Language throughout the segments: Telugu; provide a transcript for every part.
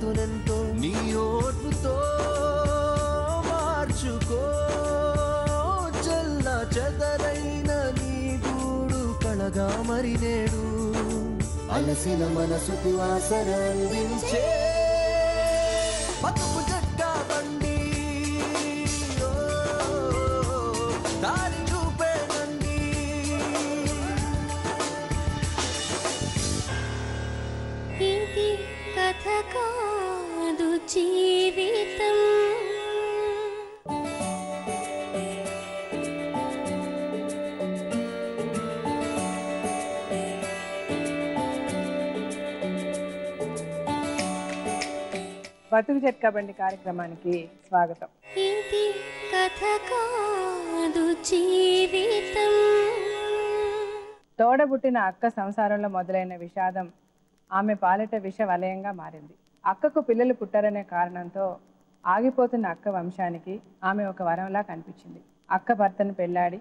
పదునెంతో నీ ఓర్పుతో మార్చుకో చల్ల చెదరైన నీ గూడు కళగా మరి నేడు అలసిన మనసుకు ఆసరందించే బతుకు జట్కా బండి దారి చూపేనండి ఇది కథ కాదు జీవితం బతుకు చెట్కా బండి కార్యక్రమానికి స్వాగతం. ఇది కథ కాదు జీవితం. తోడబుట్టిన అక్క సంసారంలో మొదలైన విషాదం ఆమె పాలిట విష వలయంగా మారింది. అక్కకు పిల్లలు పుట్టారనే కారణంతో ఆగిపోతున్న అక్క వంశానికి ఆమె ఒక వరంలా కనిపించింది. అక్క భర్తను పెళ్లాడి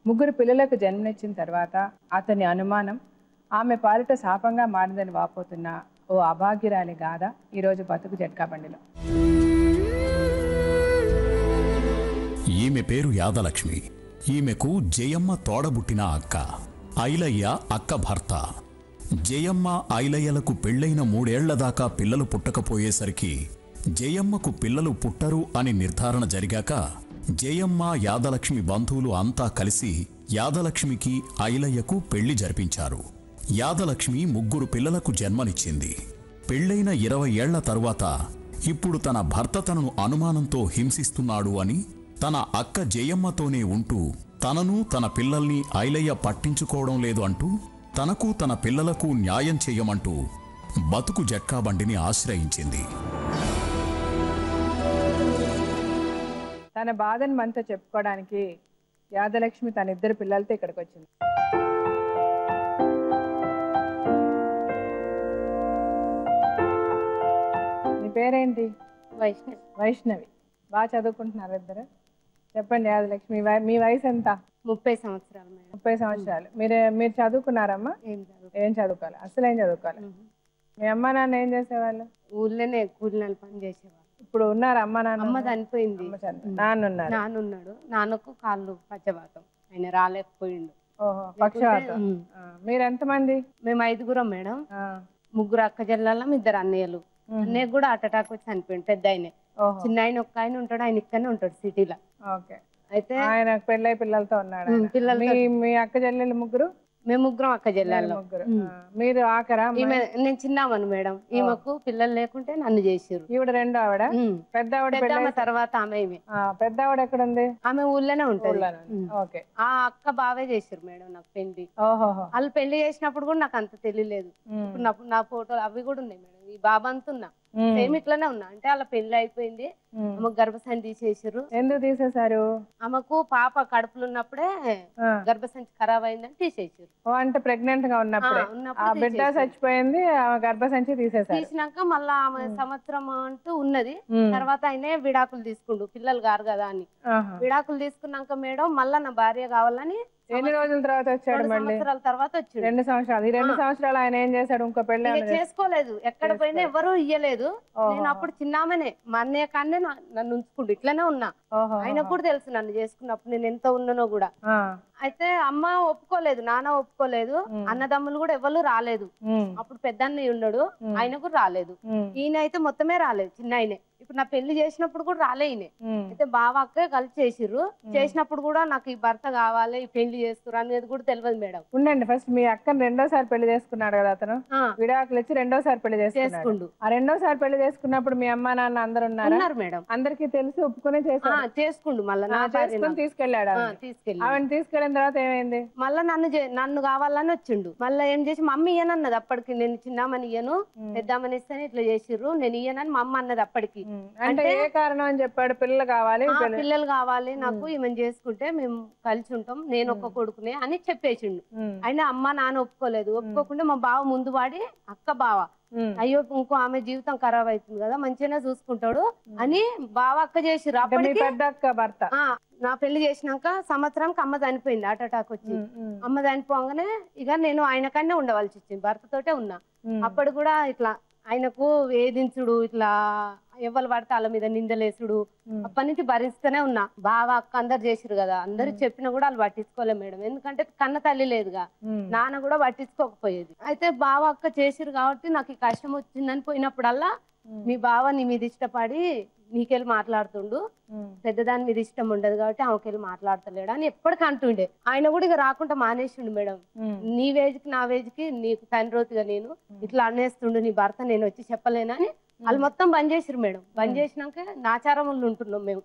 3 పిల్లలకు జన్మనిచ్చిన తర్వాత అతని అనుమానం ఆమె పాలిట శాపంగా మారిందని వాపోతున్న ఓ అభాగ్యురాలి గాథ ఈరోజు బతుకు జట్కా బండిలో. ఈమె పేరు యాదలక్ష్మి. ఈమెకు జయమ్మ తోడబుట్టిన అక్క. ఐలయ్య అక్క భర్త. జయమ్మ ఐలయ్యలకు పెళ్లైన 3 ఏళ్ల దాకా పిల్లలు పుట్టకపోయేసరికి జయమ్మకు పిల్లలు పుట్టరు అని నిర్ధారణ జరిగాక జయమ్మ యాదలక్ష్మి బంధువులు అంతా కలిసి యాదలక్ష్మికి ఐలయ్యకు పెళ్లి జరిపించారు. యాదలక్ష్మి 3 పిల్లలకు జన్మనిచ్చింది. పెళ్లైన 20 ఏళ్ల తరువాత ఇప్పుడు తన భర్త తనను అనుమానంతో హింసిస్తున్నాడు అని తన అక్క జయమ్మతోనే ఉంటూ తనను తన పిల్లల్ని ఐలయ్య పట్టించుకోవడం లేదు అంటూ తనకు తన పిల్లలకు న్యాయం చేయమంటూ బతుకు జట్కా బండిని ఆశ్రయించింది. తన బాధను మనతో చెప్పుకోవడానికి యాదలక్ష్మి తన 2 పిల్లలతో ఇక్కడికి వచ్చింది. నీ పేరేంటి? వైష్ణవి. వైష్ణవి. బాగా చదువుకుంటున్నారు ఇద్దరు. చెప్పండి యాదలక్ష్మి, మీ వయసు ఎంత? 30 సంవత్సరాలు మేడం. 30 సంవత్సరాలు. మీరు చదువుకున్నారమ్మా? ఏం చదువుకోవాలి? అసలు ఏం చదువుకోవాలి? మీ అమ్మ నాన్న ఏం చేసేవాళ్ళు? ఊళ్ళోనే కూలినాలు పని చేసేవాళ్ళు. ఇప్పుడు ఉన్నారు అమ్మ నాన్న? అమ్మ చనిపోయింది. నాన్న ఉన్నాడు. నాన్నకు కాళ్ళు పచ్చవాతం, ఆయన రాలేకపోయిండు. ఓహో, పక్షవాతం. మీరు ఎంతమంది? మేము 5గురం మేడం. 3 అక్క చెల్లెళ్ళం, 2 అన్నయ్యలు. అన్నయ్య కూడా హార్ట్ అటాక్ వచ్చి చనిపోయింది. పెద్ద ఆయన. చిన్న ఆయన ఒక్క ఆయన ఉంటాడు, ఆయన ఇక్కడనే ఉంటాడు సిటీలో. అయితే ఆయన పెళ్ళై పిల్లలతో ఉన్నాడు. మీ అక్క చెల్లెలు 3? మేము 3 అక్క చెల్లెళ్ళం. మీరు ఆఖరా? నేను చిన్నామను మేడం. ఈమెకు పిల్లలు లేకుంటే నన్ను చేసిర్రు. ఈవిడ రెండో ఆవిడ? పెద్ద ఆవిడ తర్వాత ఆమె. పెద్ద ఆవిడ ఎక్కడ ఉంది? ఆమె ఊళ్ళోనే ఉంటుంది. ఆ అక్క బావే చేసిర్రు మేడం నాకు పెళ్లి. వాళ్ళు పెళ్లి చేసినప్పుడు కూడా నాకు అంత తెలియలేదు. ఇప్పుడు నా ఫోటోలు అవి కూడా ఉన్నాయి మేడం. ఈ బాబా అంత ఉన్నా సేమ్ ఇట్లానే ఉన్నా. అంటే వాళ్ళ పెళ్లి అయిపోయింది, ఆమెకు గర్భసంచి తీసేసారు. ఎందుకు తీసేశారు? ఆమెకు పాప కడుపులు ఉన్నప్పుడే గర్భసంచి ఖరాబ్ అయిందని తీసేసారు. అంటే ప్రెగ్నెంట్ గా ఉన్నప్పుడే ఆ బిడ్డ చచ్చిపోయింది, గర్భసంచి తీసేసారు. తీసినాక మళ్ళా ఆమె సంవత్సరం అంటూ ఉన్నది. తర్వాత ఆయనే విడాకులు తీసుకుండు, పిల్లలు గారు కదా అని. విడాకులు తీసుకున్నాక మేడం మళ్ళా నా భార్య కావాలని ఎన్ని రోజుల తర్వాత వచ్చాడు? మళ్ళీ 2 సంవత్సరాల తర్వాత వచ్చాడు. 2 సంవత్సరాలు. ఈ 2 సంవత్సరాలు ఆయన ఏం చేశాడు? ఇంకో పెళ్లి చేసుకోలేదు. ఎక్కడ పోయినా ఎవరు ఇయ్యలేదు. నేను అప్పుడు చిన్నామనే, మా అన్నయ్య కాన్నే నన్ను ఉంచుకుంటూ ఇట్లనే ఉన్నా. ఆయన కూడా తెలుసు నన్ను చేసుకున్నప్పుడు నేను ఎంత ఉన్నానో కూడా. అయితే అమ్మ ఒప్పుకోలేదు, నాన్న ఒప్పుకోలేదు, అన్నదమ్ములు కూడా ఎవరు రాలేదు. అప్పుడు పెద్ద అన్నయ్య ఉన్నాడు, ఆయన కూడా రాలేదు. ఈయన అయితే మొత్తమే రాలేదు, చిన్న ఆయనే. ఇప్పుడు నా పెళ్లి చేసినప్పుడు కూడా రాలే ఈయన. అయితే బావ అక్కే కలిసి చేసిర్రు. చేసినప్పుడు కూడా నాకు ఈ భర్త కావాలి, ఈ పెళ్లి చేస్తున్నారు అనేది కూడా తెలియదు మేడం. ఉండండి, ఫస్ట్ మీ అక్కని 2వ సారి పెళ్లి చేసుకున్నాడు కదా అతను. విడాకులు ఇచ్చి 2వ సారి పెళ్లి చేసుకున్నాడు. ఆ 2వ సారి పెళ్లి చేసుకున్నప్పుడు మీ అమ్మ నాన్న అందరు ఉన్నారు మేడం. అందరికి తెలిసి ఒప్పుకునే చేసుకుండు. మళ్ళీ తీసుకెళ్ళాడు. ఆవిడ తీసుకెళ్ళిన తర్వాత ఏమైంది? మళ్ళా నన్ను కావాలని వచ్చిండు. మళ్ళీ ఏం చేసి మమ్మీ ఇయ్యనన్నది అప్పటికి. నేను చిన్నామని ఇయ్యను, పెద్దామని ఇస్తాను, ఇట్లా చేసిర్రు, నేను ఇయ్యనని మా అమ్మ అన్నది అప్పటికి. అంటే ఏ కారణం అని చెప్పాడు? పిల్లలు కావాలి నాకు, ఈమెను చేసుకుంటే మేము కలిసి ఉంటాం, నేను ఒక్క కొడుకునే అని చెప్పేసిండు. అయినా అమ్మ నాన్న ఒప్పుకోలేదు. ఒప్పుకోకుండా మా బావ ముందు వాడి, అక్క బావ అయ్యో ఇంకో ఆమె జీవితం ఖరాబ్ అవుతుంది కదా, మంచిగానే చూసుకుంటాడు అని బావ అక్క చేసిర్రు. అప్పటికి భర్త నా పెళ్లి చేసినాక సంవత్సరానికి అమ్మ చనిపోయింది, హార్ట్ అటాక్ వచ్చి. అమ్మ చనిపోగానే ఇక నేను ఆయన కన్నా ఉండవలసి వచ్చింది, భర్తతోటే ఉన్నా. అప్పుడు కూడా ఇట్లా ఆయనకు వేధించుడు ఇట్లా ఎవరు పడితే వాళ్ళ మీద నిందలేసుడు అప్పటి నుంచి భరిస్తూనే ఉన్నా. బావ అక్క అందరు చేసిరు కదా, అందరు చెప్పినా కూడా వాళ్ళు పట్టించుకోలేదు మేడం. ఎందుకంటే కన్న తల్లి లేదుగా, నాన్న కూడా పట్టించుకోకపోయేది. అయితే బావ అక్క చేసిరు కాబట్టి నాకు ఈ కష్టం వచ్చిందని పోయినప్పుడల్లా మీ బావ నీ మీద ఇష్టపడి నీకెళ్ళి మాట్లాడుతుండు, పెద్దదాని మీద ఇష్టం ఉండదు కాబట్టి ఆమెకెళ్ళి మాట్లాడతలేడు అని ఎప్పటికీ అంటుండే. ఆయన కూడా ఇక రాకుండా మానేసిండు మేడం. నీ వేజ్కి నా వేజ్కి నీకు తండ్రిగా నేను ఇట్లా అనేస్తుండు నీ భర్త, నేను వచ్చి చెప్పలేనని వాళ్ళు మొత్తం బంద్ చేసిరు మేడం. బంద్ చేసినాక నాచారములు ఉంటున్నాం మేము.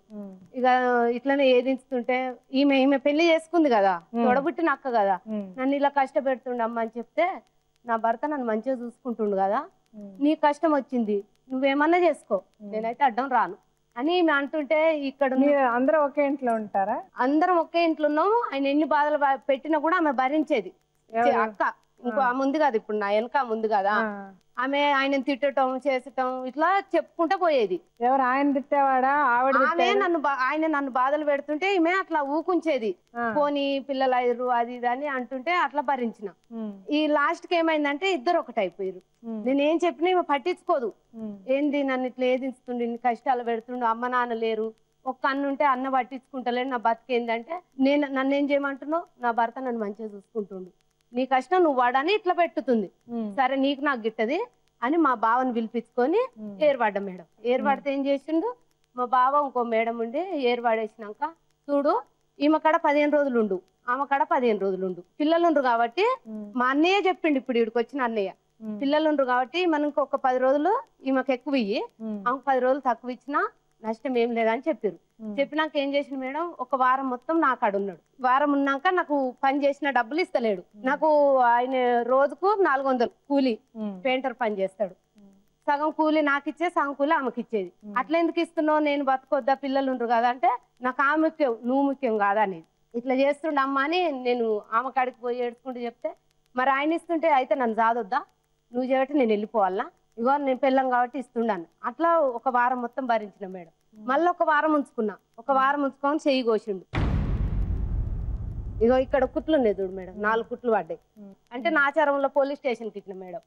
ఇక ఇట్లనే ఏదిస్తుంటే ఈమె పెళ్లి చేసుకుంది కదా, తొడబుట్టిన అక్క కదా, నన్ను ఇలా కష్టపెడుతుండు అమ్మ అని చెప్తే నా భర్త నన్ను మంచిగా చూసుకుంటుండు కదా, నీ కష్టం వచ్చింది నువ్వేమన్నా చేసుకో, నేనైతే అడ్డం రాను అని ఈమె అంటుంటే ఇక్కడ అందరూ ఒకే ఇంట్లో ఉంటారా? అందరం ఒకే ఇంట్లో ఉన్నాము. ఆయన ఎన్ని బాధలు పెట్టినా కూడా ఆమె భరించేది. అక్క ఇంకో ఆమె ఉంది కదా, ఇప్పుడు నా వెనక ముందు కదా, ఆమె ఆయన తిట్టడం చేసటం ఇట్లా చెప్పుకుంటా పోయేది. ఎవరు ఆయన తిట్టేవాడా? ఆమె ఆయన నన్ను బాధలు పెడుతుంటే ఈమె అట్లా ఊకుంచేది. పోనీ పిల్లలు అయ్యారు అది ఇది అని అంటుంటే అట్లా భరించిన. ఈ లాస్ట్ కి ఏమైందంటే ఇద్దరు ఒకటైపోయారు. నేనేం చెప్పినా ఈమె పట్టించుకోదు. ఏంది నన్ను ఇట్లా ఏదిస్తుండు, ఇన్ని కష్టాలు పెడుతుండు, అమ్మ నాన్న లేరు, ఒక్క అన్న ఉంటే అన్న పట్టించుకుంటలేడు, నా బతికేందంటే నన్ను ఏం చేయమంటున్నావు, నా భర్త నన్ను మంచిగా చూసుకుంటుండు, నీ కష్టం నువ్వు వాడని ఇట్లా పెట్టుతుంది. సరే నీకు నాకు గిట్టది అని మా బావని పిలిపించుకొని ఏర్పడ్డా మేడం. ఏర్పడితే ఏం చేసిండు మా బావ, ఇంకో మేడం ఉండి ఏర్పడేసినాక చూడు ఈమె కాడ 15 రోజులు ఉండు, ఆమె కాడ 15 రోజులు ఉండు, పిల్లలు ఉండ్రు కాబట్టి మా అన్నయ్య చెప్పిండు, ఇప్పుడు ఇక్కడికి వచ్చిన అన్నయ్య పిల్లలు ఉండ్రు కాబట్టి మనకు ఒక 10 రోజులు ఈమెకు ఎక్కువ ఇయ్యి, ఆమెకు 10 రోజులు తక్కువ ఇచ్చినా నష్టం ఏం లేదని చెప్పారు. చెప్పినాక ఏం చేసిన మేడం, ఒక వారం మొత్తం నా కాడ ఉన్నాడు. వారం ఉన్నాక నాకు పని చేసిన డబ్బులు ఇస్తలేడు. నాకు ఆయన రోజుకు 400 కూలి, పెయింటర్ పని చేస్తాడు. సగం కూలి నాకు ఇచ్చే, సగం కూలి ఆమెకి ఇచ్చేది. అట్లా ఎందుకు ఇస్తున్నావు, నేను బతుకొద్దా, పిల్లలు ఉండరు కదా అంటే నాకు ఆమె ముఖ్యం నువ్వు ముఖ్యం కాదా అనేది ఇట్లా చేస్తుండ అమ్మ అని నేను ఆమె కాడికి పోయి ఏడ్చుకుంటూ చెప్తే, మరి ఆయన ఇస్తుంటే అయితే నన్ను జాదొద్దా, నువ్వు చేయబట్టి నేను వెళ్ళిపోవాలా, ఇగో నేను పెళ్ళం కాబట్టి ఇస్తుండాను. అట్లా ఒక వారం మొత్తం భరించిన మేడం. మళ్ళీ ఒక వారం ఉంచుకున్నా, ఒక వారం ఉంచుకొని చెయ్యి కోసిండు. ఇగో ఇక్కడ కుట్లు ఉన్నాయి చూడు మేడం, 4 కుట్లు పడ్డాయి. అంటే నాచారంలో పోలీస్ స్టేషన్కి ఇచ్చిన మేడం.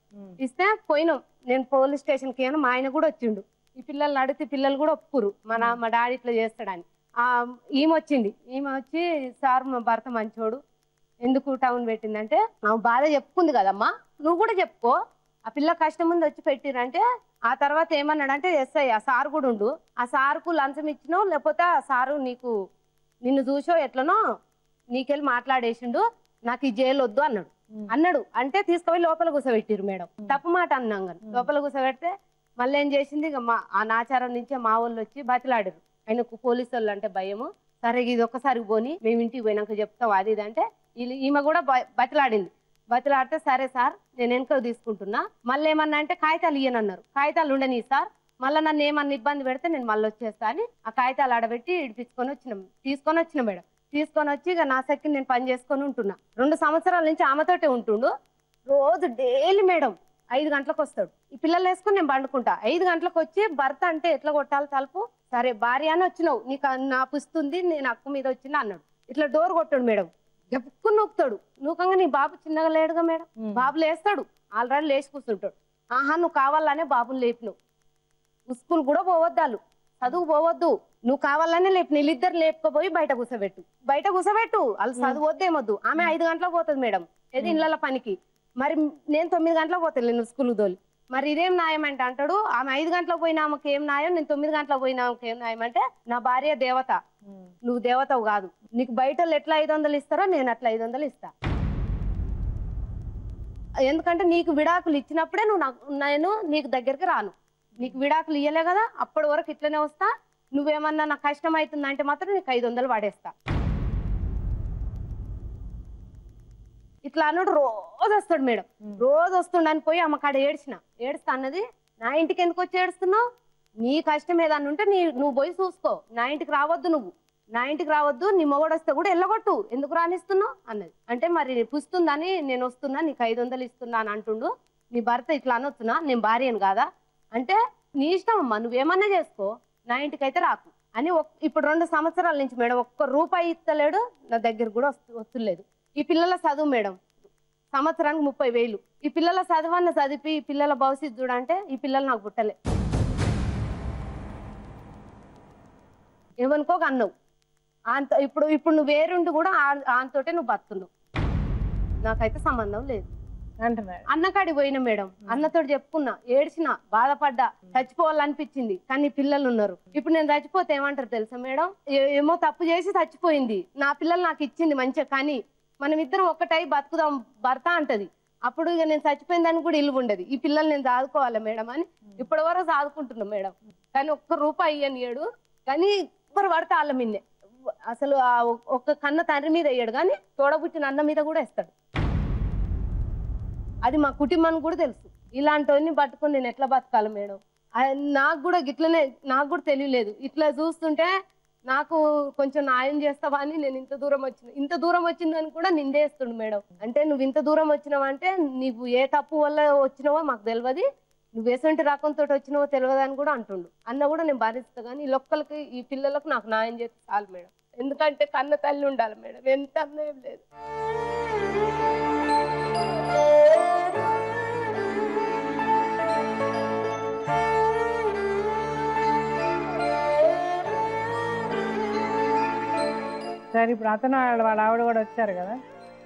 ఇస్తే పోయినాం, నేను పోలీస్ స్టేషన్కి అయినా మా ఆయన కూడా వచ్చిండు. ఈ పిల్లల్ని అడిగితే పిల్లలు కూడా ఒప్పుకురు మా డాడీ ఇట్లా చేస్తాడని. ఈమె వచ్చింది, ఈమె వచ్చి సార్ మా భర్త మంచోడు, ఎందుకు టౌన్ పెట్టిందంటే ఆమె బాధ చెప్పుకుంది కదమ్మా, నువ్వు కూడా చెప్పుకో, ఆ పిల్ల కష్టం ముందు వచ్చి పెట్టిరంటే. ఆ తర్వాత ఏమన్నాడంటే ఎస్ఐ ఆ సార్ కూడా ఉండు, ఆ సార్కు లంచం ఇచ్చినో లేకపోతే ఆ సారు నిన్ను చూసో ఎట్లనో నీకెళ్ళి మాట్లాడేసిండు, నాకు ఈ జైలు వద్దు అన్నాడు. అంటే తీసుకుపోయి లోపల కూర్చోబెట్టిరు మేడం. తప్పు మాట అన్నాం కానీ లోపల కూర్చోబెడితే మళ్ళీ ఏం చేసింది, ఇక ఆ నాచారం నుంచే మా వాళ్ళు వచ్చి బతిలాడారు. ఆయనకు పోలీసు వాళ్ళు అంటే భయము, సరే ఇది ఒక్కసారి పోని మేము ఇంటికి పోయినాక చెప్తాం అది ఇది అంటే ఈమె కూడా బతిలాడింది. బతిలాడితే సరే సార్ నేను వెనక తీసుకుంటున్నా, మళ్ళీ ఏమన్నా అంటే కాగితాలు ఇయ్యనన్నారు. కాగితాలు ఉండని సార్, మళ్ళీ నన్ను ఏమన్నా ఇబ్బంది పెడితే నేను మళ్ళీ వచ్చేస్తా అని ఆ కాగితాలు ఆడబెట్టి తీసుకొని వచ్చిన మేడం. తీసుకొని వచ్చి ఇక నా సెక్కి నేను పని చేసుకొని ఉంటున్నా. 2 సంవత్సరాల నుంచి ఆమెతోటే ఉంటుండు. రోజు డైలీ మేడం 5 గంటలకు వస్తాడు. ఈ పిల్లలు వేసుకుని నేను పండుకుంటా. 5 గంటలకు వచ్చి భర్త అంటే ఎట్లా కొట్టాలి తలుపు, సరే భార్య అని వచ్చినావు, నీకు నా పుస్తుంది, నేను అక్కు మీద వచ్చినా అన్నాడు. ఇట్లా డోర్ కొట్టాడు మేడం, ఎప్పుడు నూకుతాడు. నూకంగా నీ బాబు చిన్నగా లేడుగా మేడం, బాబు లేస్తాడు, ఆల్రెడీ లేచి కూర్చుంటాడు. ఆహా నువ్వు కావాలనే బాబుని లేపినావు, స్కూల్ కూడా పోవద్దు, వాళ్ళు చదువు పోవద్దు, నువ్వు కావాలనే లేపు, వీళ్ళిద్దరు లేపుకపోయి బయట కూర్చోబెట్టు వాళ్ళు చదువు వద్దేమొద్దు. ఆమె 5 గంటలకు పోతుంది మేడం ఏది ఇళ్ళ పనికి, మరి నేను 9 గంటలకు పోతాను నేను స్కూల్కి తోలి, మరి ఇదేం న్యాయం అంటే అంటాడు. ఆమె 5 గంటలకు పోయినా ఆమెకి ఏం న్యాయం, నేను 9 గంటలకు పోయినా ఆమెకి ఏం న్యాయం అంటే, నా భార్య దేవత, నువ్వు దేవతవు కాదు, నీకు బయట ఎట్లా 500 ఇస్తారో నేను అట్లా 500 ఇస్తా, ఎందుకంటే నీకు విడాకులు ఇచ్చినప్పుడే నేను నీకు దగ్గరికి రాను, నీకు విడాకులు ఇయ్యలే కదా అప్పటి వరకు ఇట్లనే వస్తా, నువ్వేమన్నా నాకు కష్టం అవుతుందంటే మాత్రం నీకు 500 వాడేస్తా. ఇట్లా అన్నాడు. రోజు వస్తాడు మేడం, రోజు వస్తుండని పోయి అమ్మ కాడ ఏడుస్తా అన్నది. నా ఇంటికి ఎందుకు వచ్చి ఏడుస్తున్నావు, నీ కష్టం ఏదన్నా ఉంటే నువ్వు పోయి చూసుకో, నా ఇంటికి రావద్దు, నా ఇంటికి రావద్దు, నీ మొగడు వస్తే కూడా వెళ్ళగొట్టు, ఎందుకు రానిస్తున్నావు అన్నది. అంటే మరి పుస్తుందని నేను వస్తున్నా, నీకు 500 ఇస్తున్నా అని అంటుండు. నీ భర్త ఇట్లా అనొచ్చునా, నేను భార్యను కాదా అంటే, నీ ఇష్టం అమ్మా, నువ్వేమన్నా చేసుకో, నా ఇంటికి అయితే రాకు అని. ఇప్పుడు 2 సంవత్సరాల నుంచి మేడం 1 రూపాయి ఇస్తలేడు, నా దగ్గర కూడా వస్తులేదు. ఈ పిల్లల చదువు మేడం, సంవత్సరానికి 30,000. ఈ పిల్లల చదవన్న చదివి ఈ పిల్లల భవిష్యత్తు చూడంటే ఈ పిల్లలు నాకు పుట్టలే. ఏమనుకోక అన్నావు అంత. ఇప్పుడు నువ్వు వేరుండి కూడా ఆయనతోటే నువ్వు బతున్నావు. నాకైతే సంబంధం లేదు అంటున్నాడు. అన్నకాడికి పోయినా మేడం, అన్నతో చెప్పుకున్నా, ఏడ్చినా, బాధపడ్డా, చచ్చిపోవాలనిపించింది. కానీ పిల్లలు ఉన్నారు. ఇప్పుడు నేను చచ్చిపోతే ఏమంటారు తెలుసా మేడం? ఏమో తప్పు చేసి చచ్చిపోయింది, నా పిల్లలు నాకు ఇచ్చింది మంచిగా, కానీ మనం ఇద్దరం ఒక్కటై బతుకుదాం భర్త అంటది. అప్పుడు ఇక నేను చచ్చిపోయిందని కూడా ఇల్లు ఉండదు. ఈ పిల్లలు నేను చదువుకోవాలి మేడం అని ఇప్పటి వరకు చదువుకుంటున్నాం మేడం. కానీ ₹1 ఇయ్యనియడు, కానీ ఎవరు పడితే వాళ్ళ మిన్నే. అసలు ఆ ఒక్క కన్న తండ్రి మీద వేయడు, కానీ తోడబుట్టిన అన్న మీద కూడా వేస్తాడు. అది మా కుటుంబానికి కూడా తెలుసు. ఇలాంటివన్నీ పట్టుకొని నేను ఎట్లా బతకాలి మేడం? నాకు కూడా గిట్లనే, నాకు కూడా తెలియలేదు. ఇట్లా చూస్తుంటే నాకు కొంచెం న్యాయం చేస్తావా అని నేను ఇంత దూరం వచ్చిందని కూడా నిందేస్తుండు మేడం. అంటే నువ్వు ఇంత దూరం వచ్చినావంటే నీవు ఏ తప్పు వల్ల వచ్చినావో మాకు తెలియదు, నువ్వు ఎటువంటి రకంతో వచ్చినావో తెలియదు అని కూడా అంటుండు. అన్న కూడా నేను భరిస్తా, కానీ ఈ లొక్కలకి ఈ పిల్లలకు నాకు న్యాయం చేస్తే చాలు మేడం. ఎందుకంటే కన్న తల్లి ఉండాలి మేడం, ఎంత అన్యాయం లేదు. సరే, ఇప్పుడు అతను వాళ్ళ ఆవిడ కూడా వచ్చారు కదా,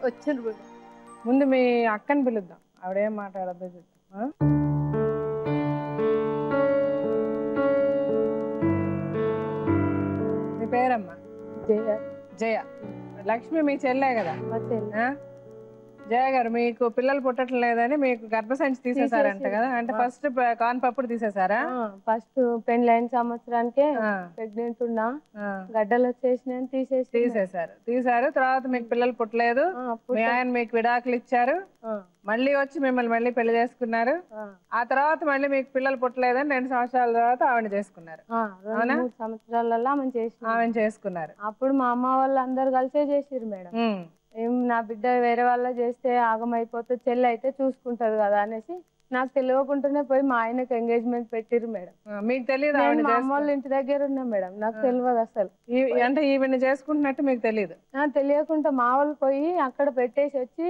వచ్చిండ్రు. ముందు మీ అక్కని పిలుద్దాం, ఆవిడేం మాట్లాడద్దో చెప్తాం. మీ పేరమ్మా? జయ. లక్ష్మి మీ చెల్లె కదా? జయ గారు, మీకు పిల్లలు పుట్టడం లేదని మీకు గర్భసంచి తీసేసారంట కదా? అంటే ఫస్ట్ కాన్పప్పుడు తీసేసారా? ఫస్ట్ పెళ్ళైన సంవత్సరానికే ప్రెగ్నెంట్ ఉన్నా, గడ్డలు వచ్చేసిన తీసేశారు. తర్వాత మీకు పిల్లలు పుట్టలేదు, మీ ఆయన మీకు విడాకులు ఇచ్చారు, మళ్ళీ వచ్చి మిమ్మల్ని మళ్ళీ పెళ్లి చేసుకున్నారు. ఆ తర్వాత మళ్ళీ మీకు పిల్లలు పుట్టలేదని 2 సంవత్సరాల తర్వాత ఆవిడ చేసుకున్నారు. 3 సంవత్సరాలలో ఆమె చేసుకున్నారు. అప్పుడు మా అమ్మ వాళ్ళు అందరు కలిసే చేసిరు మేడం. ఏం నా బిడ్డ వేరే వాళ్ళ చేస్తే ఆగమైపోతే చెల్లి అయితే చూసుకుంటది కదా అనేసి నాకు తెలియకుండానే పోయి మా ఆయనకు ఎంగేజ్మెంట్ పెట్టిరు మేడం. మీకు తెలియదు? మా అమ్మ వాళ్ళ ఇంటి దగ్గర ఉన్నా మేడం, నాకు తెలియదు అసలు. అంటే ఈవిడ చేసుకుంటున్నట్టు మీకు తెలియదు? తెలియకుండా మా వాళ్ళు పోయి అక్కడ పెట్టేసి వచ్చి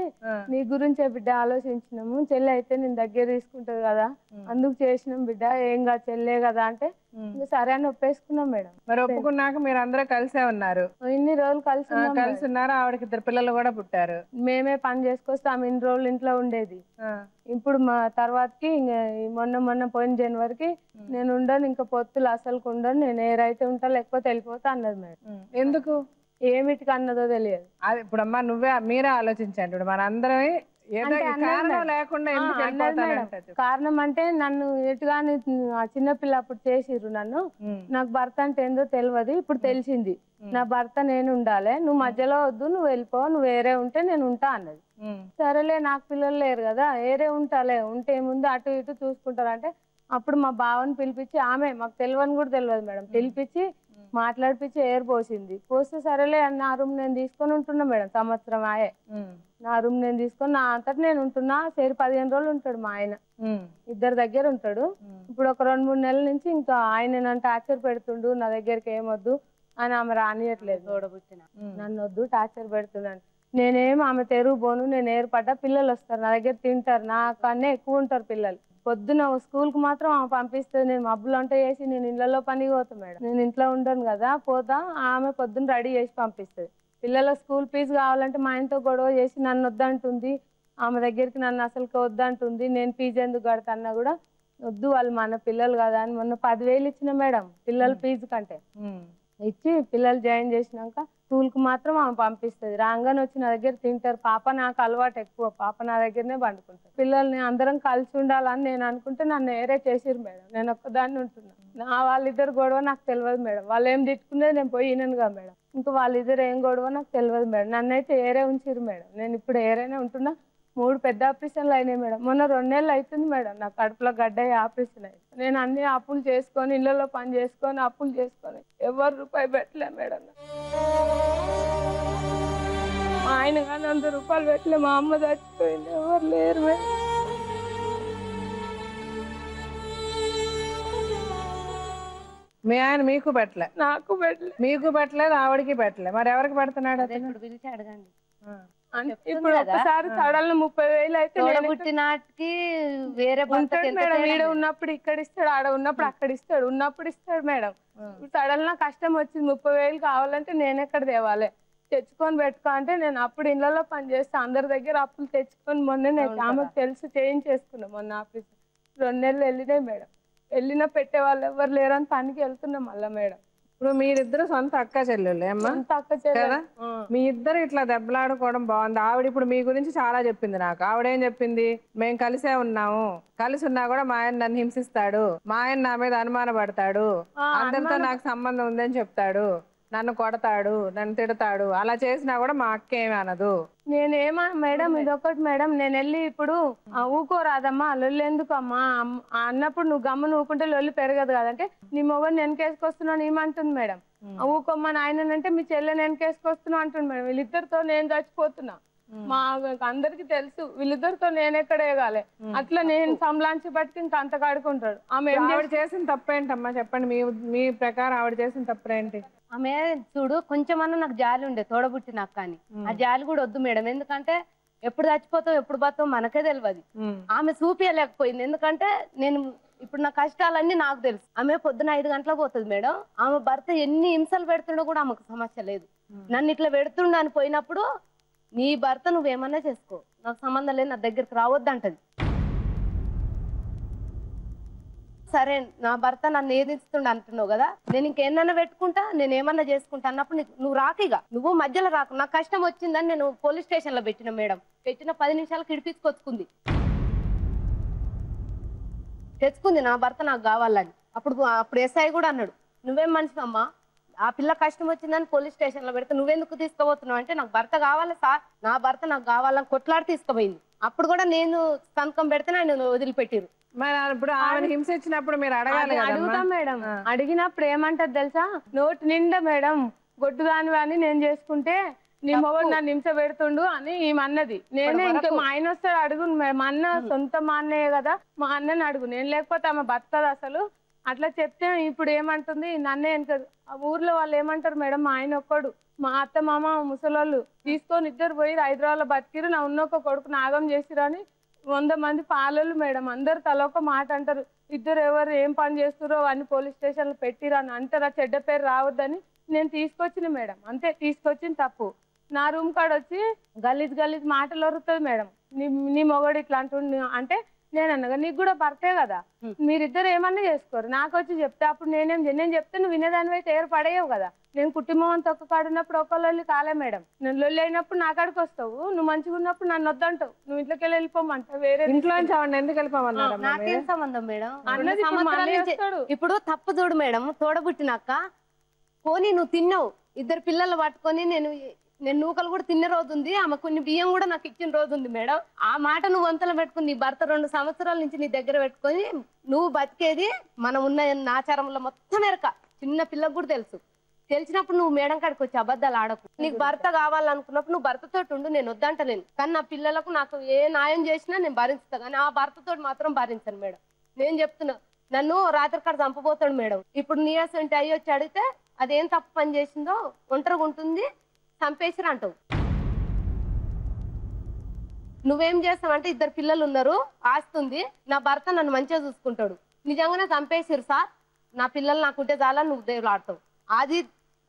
నీ గురించే బిడ్డ ఆలోచించినాము, చెల్లి అయితే నేను దగ్గర తీసుకుంటది కదా అందుకు చేసినాం బిడ్డ, ఏం కాదు చెల్లే కదా అంటే సరే అని ఒప్పేసుకున్నాం మేడం. మరి ఒప్పుకున్నాక మీరు అందరూ కలిసే ఉన్నారు? ఇన్ని రోజులు కలిసి ఉన్నారు. ఆవిడకి 2 పిల్లలు కూడా పుట్టారు. మేమే పని చేసుకొస్తే ఆమె ఇన్ని రోజులు ఇంట్లో ఉండేది. ఇప్పుడు మా తర్వాతకి మొన్న పోయిన జనవరికి నేను ఉండను, ఇంకా పొత్తులు అసలు ఉండను, నేను ఏరైతే ఉంటా లేకపోతే వెళ్ళిపోతా అన్నది మేడం. ఎందుకు? ఏమిటికి అన్నదో తెలియదు. అది ఇప్పుడు అమ్మా మీరే ఆలోచించండి. ఇప్పుడు మన అందరం కారణం అంటే నన్ను ఎటుగాని చిన్నపిల్ల అప్పుడు చేసిర్రు నన్ను, నాకు భర్త అంటే ఏందో తెలియదు, ఇప్పుడు తెలిసింది. నా భర్త నేను ఉండాలి, నువ్వు మధ్యలో వద్దు, నువ్వు వెళ్ళిపో, నువ్వు వేరే ఉంటే నేను ఉంటా అన్నది. సరేలే, నాకు పిల్లలు లేరు కదా, వేరే ఉంటాలే, ఉంటే ఏముంది అటు ఇటు చూసుకుంటారంటే అప్పుడు మా బావని పిలిపించి, ఆమె మాకు తెలియని కూడా తెలియదు మేడం, పిలిపించి మాట్లాడిపించి ఏరు పోసింది. పోస్తే సరేలే నా రూమ్ నేను తీసుకొని ఉంటున్నా మేడం. సంవత్సరం ఆయే నా రూమ్ నేను తీసుకొని నా అంతటి నేను ఉంటున్నా. 15 రోజులు ఉంటాడు మా ఆయన, ఇద్దరు దగ్గర ఉంటాడు. ఇప్పుడు ఒక 2-3 నెలల నుంచి ఇంకా ఆయన నన్ను టార్చర్ పెడుతుండు, నా దగ్గరికి ఏమొద్దు అని ఆమె రానియట్లేదు. తోడబుట్టిన నన్ను వద్దు టార్చర్ పెడుతున్నాను. నేనేం ఆమె తెరుగు పోను, నేను ఏర్పడ్డా పిల్లలు వస్తారు నా దగ్గర తింటారు, నా కన్నా ఎక్కువ ఉంటారు పిల్లలు. పొద్దున స్కూల్ కు మాత్రం ఆమె పంపిస్తుంది, నేను మబ్బులు వంట చేసి నేను ఇళ్లలో పనికి పోతాను మేడం, నేను ఇంట్లో ఉండను కదా, పోతా ఆమె పొద్దున్న రెడీ చేసి పంపిస్తుంది. పిల్లల స్కూల్ ఫీజు కావాలంటే మా ఆయనతో గొడవ చేసి నన్ను వద్దంటుంది, ఆమె దగ్గరికి నన్ను అసలు వద్దంటుంది. నేను ఫీజు ఎందుకు కడతాన్నా కూడా వద్దు, వాళ్ళు మన పిల్లలు కదా అని మొన్న 10,000 ఇచ్చిన మేడం పిల్లల ఫీజు కంటే. ఇచ్చి పిల్లలు జాయిన్ చేసినాక స్కూల్ కు మాత్రం ఆమె పంపిస్తుంది. రాగానే వచ్చి నా దగ్గర తింటారు. పాప నాకు అలవాటు ఎక్కువ, పాప నా దగ్గరనే పండుకుంటారు. పిల్లల్ని అందరం కలిసి ఉండాలని నేను అనుకుంటే నన్ను ఏరే చేసిరు మేడం, నేను ఒక్కదాన్ని ఉంటున్నా. వాళ్ళిద్దరు గొడవ నాకు తెలియదు మేడం, వాళ్ళు ఏం తిట్టుకునేది నేను పోయి విననుగా మేడం, ఇంకా వాళ్ళిద్దరు ఏం గొడవ నాకు తెలియదు మేడం. నన్నైతే ఏరే ఉంచిరు మేడం, నేను ఇప్పుడు ఏరేనే ఉంటున్నా. 3 పెద్ద ఆపరేషన్లు అయినాయి మేడం. మొన్న 2 నెలలు అవుతుంది మేడం నాకు కడుపులో గడ్డ ఆపరేషన్ అయ్యి. నేను అన్ని అప్పులు చేసుకొని ఇళ్లలో పని చేసుకొని అప్పులు చేసుకొని ఎవరు రూపాయి పెట్టలే మేడం. మా ఆయన కానీ 100 రూపాయలు పెట్టలే, మా అమ్మ చచ్చిపోయింది, ఎవరు లేరు మేడం. మీ ఆయన మీకు పెట్టలే? నాకు పెట్టలే. మీకు పెట్టలేదు, ఆవిడకి పెట్టలే, మరి ఎవరికి పెడుతున్నాడు? ఇప్పుడు పిలిచి అడగండి. ఇప్పుడు ఒక్కసారి సడన్ 30,000 అయితే పుట్టినాటికి వేరే మేడం ఈడ ఉన్నప్పుడు ఇక్కడ ఇస్తాడు, ఆడ ఉన్నప్పుడు అక్కడ ఇస్తాడు, ఉన్నప్పుడు ఇస్తాడు మేడం. సడన్ గా కష్టం వచ్చింది 30,000 కావాలంటే నేను ఎక్కడ తేవాలి, తెచ్చుకొని పెట్టుకో అంటే నేను అప్పుడు ఇళ్లలో పని చేస్తా, అందరి దగ్గర అప్పులు తెచ్చుకొని మొన్న ఆమెకు తెలిసి చేయించేసుకున్నాం. మొన్న ఆఫీస్ 2 నెలలు వెళ్ళినాయి మేడం. వెళ్ళినా పెట్టే వాళ్ళు ఎవరు లేరని పనికి వెళ్తున్నాం మళ్ళా మేడం. ఇప్పుడు మీరిద్దరు సొంత అక్క చెల్లెళ్ళు ఏమ్మా? కదా, మీ ఇద్దరు ఇట్లా దెబ్బలాడుకోవడం బాగుంది. ఆవిడ ఇప్పుడు మీ గురించి చాలా చెప్పింది నాకు. ఆవిడేం చెప్పింది, మేము కలిసే ఉన్నాము, కలిసి ఉన్నా కూడా మా ఆయన నన్ను హింసిస్తాడు, మా ఆయన నా మీద అనుమాన పడతాడు, అందరితో నాకు సంబంధం ఉందని చెప్తాడు, నన్ను కొడతాడు, నన్ను తిడతాడు, అలా చేసినా కూడా మా అక్క ఏమి అనదు. నేనేమా మేడం ఇదొకటి మేడం, నేను వెళ్ళి ఇప్పుడు ఊకోరాదమ్మా లొల్లి ఎందుకు అమ్మా అన్నప్పుడు నువ్వు గమ్మున ఊకుంటే లొల్లి పెరగదు కదంటే నీ మొగని వెనకేసుకొస్తున్నాను ఏమంటుంది మేడం. ఊకోమ్మా నాయనంటే మీ చెల్లెని వెనకేసుకొస్తున్నావు అంటుంది మేడం. వీళ్ళిద్దరితో నేను చచ్చిపోతున్నా, మా అందరికి తెలుసు, వీళ్ళిద్దరితో నేను ఎక్కడ వేగాలి. అట్లా నేను సంలాంచి పట్టుకు ఇంకా అంత కాడుకుంటాడు. ఆవిడ చేసిన తప్పేంటమ్మా చెప్పండి, మీ ప్రకారం ఆవిడ చేసిన తప్పేంటి? ఆమె చూడు కొంచెమన్నా నాకు జాలి ఉండే తోడబుట్టిన అక్క అని, ఆ జాలి కూడా వద్దు మేడం. ఎందుకంటే ఎప్పుడు చచ్చిపోతావు ఎప్పుడు పోతావు మనకే తెలియదు. ఆమె చూపించలేకపోయింది, ఎందుకంటే నేను ఇప్పుడు నా కష్టాలన్నీ నాకు తెలుసు. ఆమె పొద్దున 5 గంటలకు పోతుంది మేడం. ఆమె భర్త ఎన్ని హింసలు పెడుతుండో కూడా ఆమెకు సమస్య లేదు. నన్ను ఇట్లా పెడుతుండ అని పోయినప్పుడు నీ భర్త నువ్వేమన్నా చేసుకో, నాకు సంబంధం లేదు, నా దగ్గరికి రావద్దంటది. సరే నా భర్త నన్ను ఏదిస్తుండ అంటున్నావు కదా, నేను ఇంకేమన్నా పెట్టుకుంటా, నేను ఏమన్నా చేసుకుంటా అన్నప్పుడు నువ్వు రాకిగా, నువ్వు మధ్యలో రాకు. నాకు కష్టం వచ్చిందని నేను పోలీస్ స్టేషన్ లో పెట్టిన మేడం. పెట్టిన 10 నిమిషాలకు ఇడిపించుకొచ్చుకుంది, తెచ్చుకుంది నా భర్త నాకు కావాలని. అప్పుడు ఎస్ఐ కూడా అన్నాడు, నువ్వేం మనిషివమ్మా, ఆ పిల్ల కష్టం వచ్చిందని పోలీస్ స్టేషన్ లో పెడితే నువ్వెందుకు తీసుకుపోతున్నావు అంటే, నాకు భర్త కావాలి సార్, నా భర్త నాకు కావాలని కొట్లాడి తీసుకుపోయింది. అప్పుడు కూడా నేను సంతకం పెడితే ఆయన వదిలిపెట్టిరు. మరి ఇప్పుడు ఆమె హింస ఇచ్చినప్పుడు మీరు అడగాలి. అడుగుతాం మేడం. అడిగినప్పుడు ఏమంటది తెలుసా, నోటి నిండా మేడం గొడ్డు కాని అని నేను చేసుకుంటే నీ మొగడు నన్ను హింస పెడుతుండు అని ఈమె అన్నది. నేనే ఇంకా మా ఆయన వస్తాడు అడుగు, మా అన్న సొంత మా అన్నయ్య కదా, మా అన్నని అడుగు, నేను లేకపోతే ఆమె బతకదు అసలు. అట్లా చెప్తే ఇప్పుడు ఏమంటుంది, నన్నే వెనకదు. ఆ ఊర్లో వాళ్ళు ఏమంటారు మేడం, మా ఆయన ఒక్కడు, మా అత్త మామ ముసలోళ్ళు తీసుకొని ఇద్దరు పోయి హైదరాబాద్ లో బతికిరు, నా ఉన్నొక్క కొడుకు నాగం చేసిరు అని 100 మంది పాలలు మేడం. అందరు తలొక మాట అంటారు. ఇద్దరు ఎవరు ఏం పని చేస్తారో అని పోలీస్ స్టేషన్ లో పెట్టిరు అని అంటారా, చెడ్డ పేరు రావద్దని నేను తీసుకొచ్చిన మేడం. అంతే, తీసుకొచ్చిన తప్పు. నా రూమ్ కాడ వచ్చి గలీజ్ మాటలు వరుతుంది మేడం. నీ మొగడు ఇట్లా అంటుండే అంటే నేను అన్నగా, నీకు కూడా భర్తే కదా, మీరిద్దరు ఏమన్నా చేసుకోరు, నాకు వచ్చి చెప్తే అప్పుడు నేను చెప్తే నువ్వు వినేదాని అయితే ఏరు పడేయవు కదా. నేను కుటుంబం అంతా ఒక్క కాడున్నప్పుడు ఒక్కళ్ళొల్లి కాలే మేడం. నేను లొల్లి అయినప్పుడు నా కాడికి వస్తావు, నువ్వు మంచిగా ఉన్నప్పుడు నన్ను వద్దంటావు, నువ్వు ఇంట్లోకి వెళ్ళిపోమంటావు. వేరే ఇంట్లో ఎందుకు వెళ్ళిపోమన్నా, నాకేం సంబంధం మేడం. ఇప్పుడు తప్పు చూడు మేడం, తోడబుట్టినాక పోనీ నువ్వు తిన్నావు, 2 పిల్లలు పట్టుకొని నేను నూకలు కూడా తిన్న రోజు ఉంది, ఆమె కొన్ని బియ్యం కూడా నాకు ఇచ్చిన రోజు ఉంది మేడం. ఆ మాట నువ్వు వంతలు పెట్టుకుని నీ భర్త 2 సంవత్సరాల నుంచి నీ దగ్గర పెట్టుకొని నువ్వు బతికేది మనం ఉన్న ఆచారంలో మొత్తం ఎరక, చిన్న పిల్లకు కూడా తెలుసు. తెలిసినప్పుడు నువ్వు మేడం కాడికి వచ్చి అబద్ధాలు ఆడకు. నీకు భర్త కావాలనుకున్నప్పుడు నువ్వు భర్తతో ఉండు, నేను వద్దంటలేను. కానీ నా పిల్లలకు నాకు ఏ న్యాయం చేసినా నేను భరిస్తా, కానీ ఆ భర్తతో మాత్రం భరించను మేడం. నేను చెప్తున్నా, నన్ను రాత్రి కాడ చంపబోతాడు మేడం. ఇప్పుడు నీయర్స్ అంటే అయ్యి వచ్చి అడిగితే అదేం తప్పు పని చేసిందో, ఒంటరిగా ఉంటుంది, చంపేసిరు అంటావు. నువ్వేం చేస్తావంటే 2 పిల్లలు ఉన్నారు, ఆస్తుంది, నా భర్త నన్ను మంచిగా చూసుకుంటాడు, నిజంగానే చంపేసిరు సార్, నా పిల్లలు నాకుంటే చాలా నువ్వు దేవుడు ఆడతావు.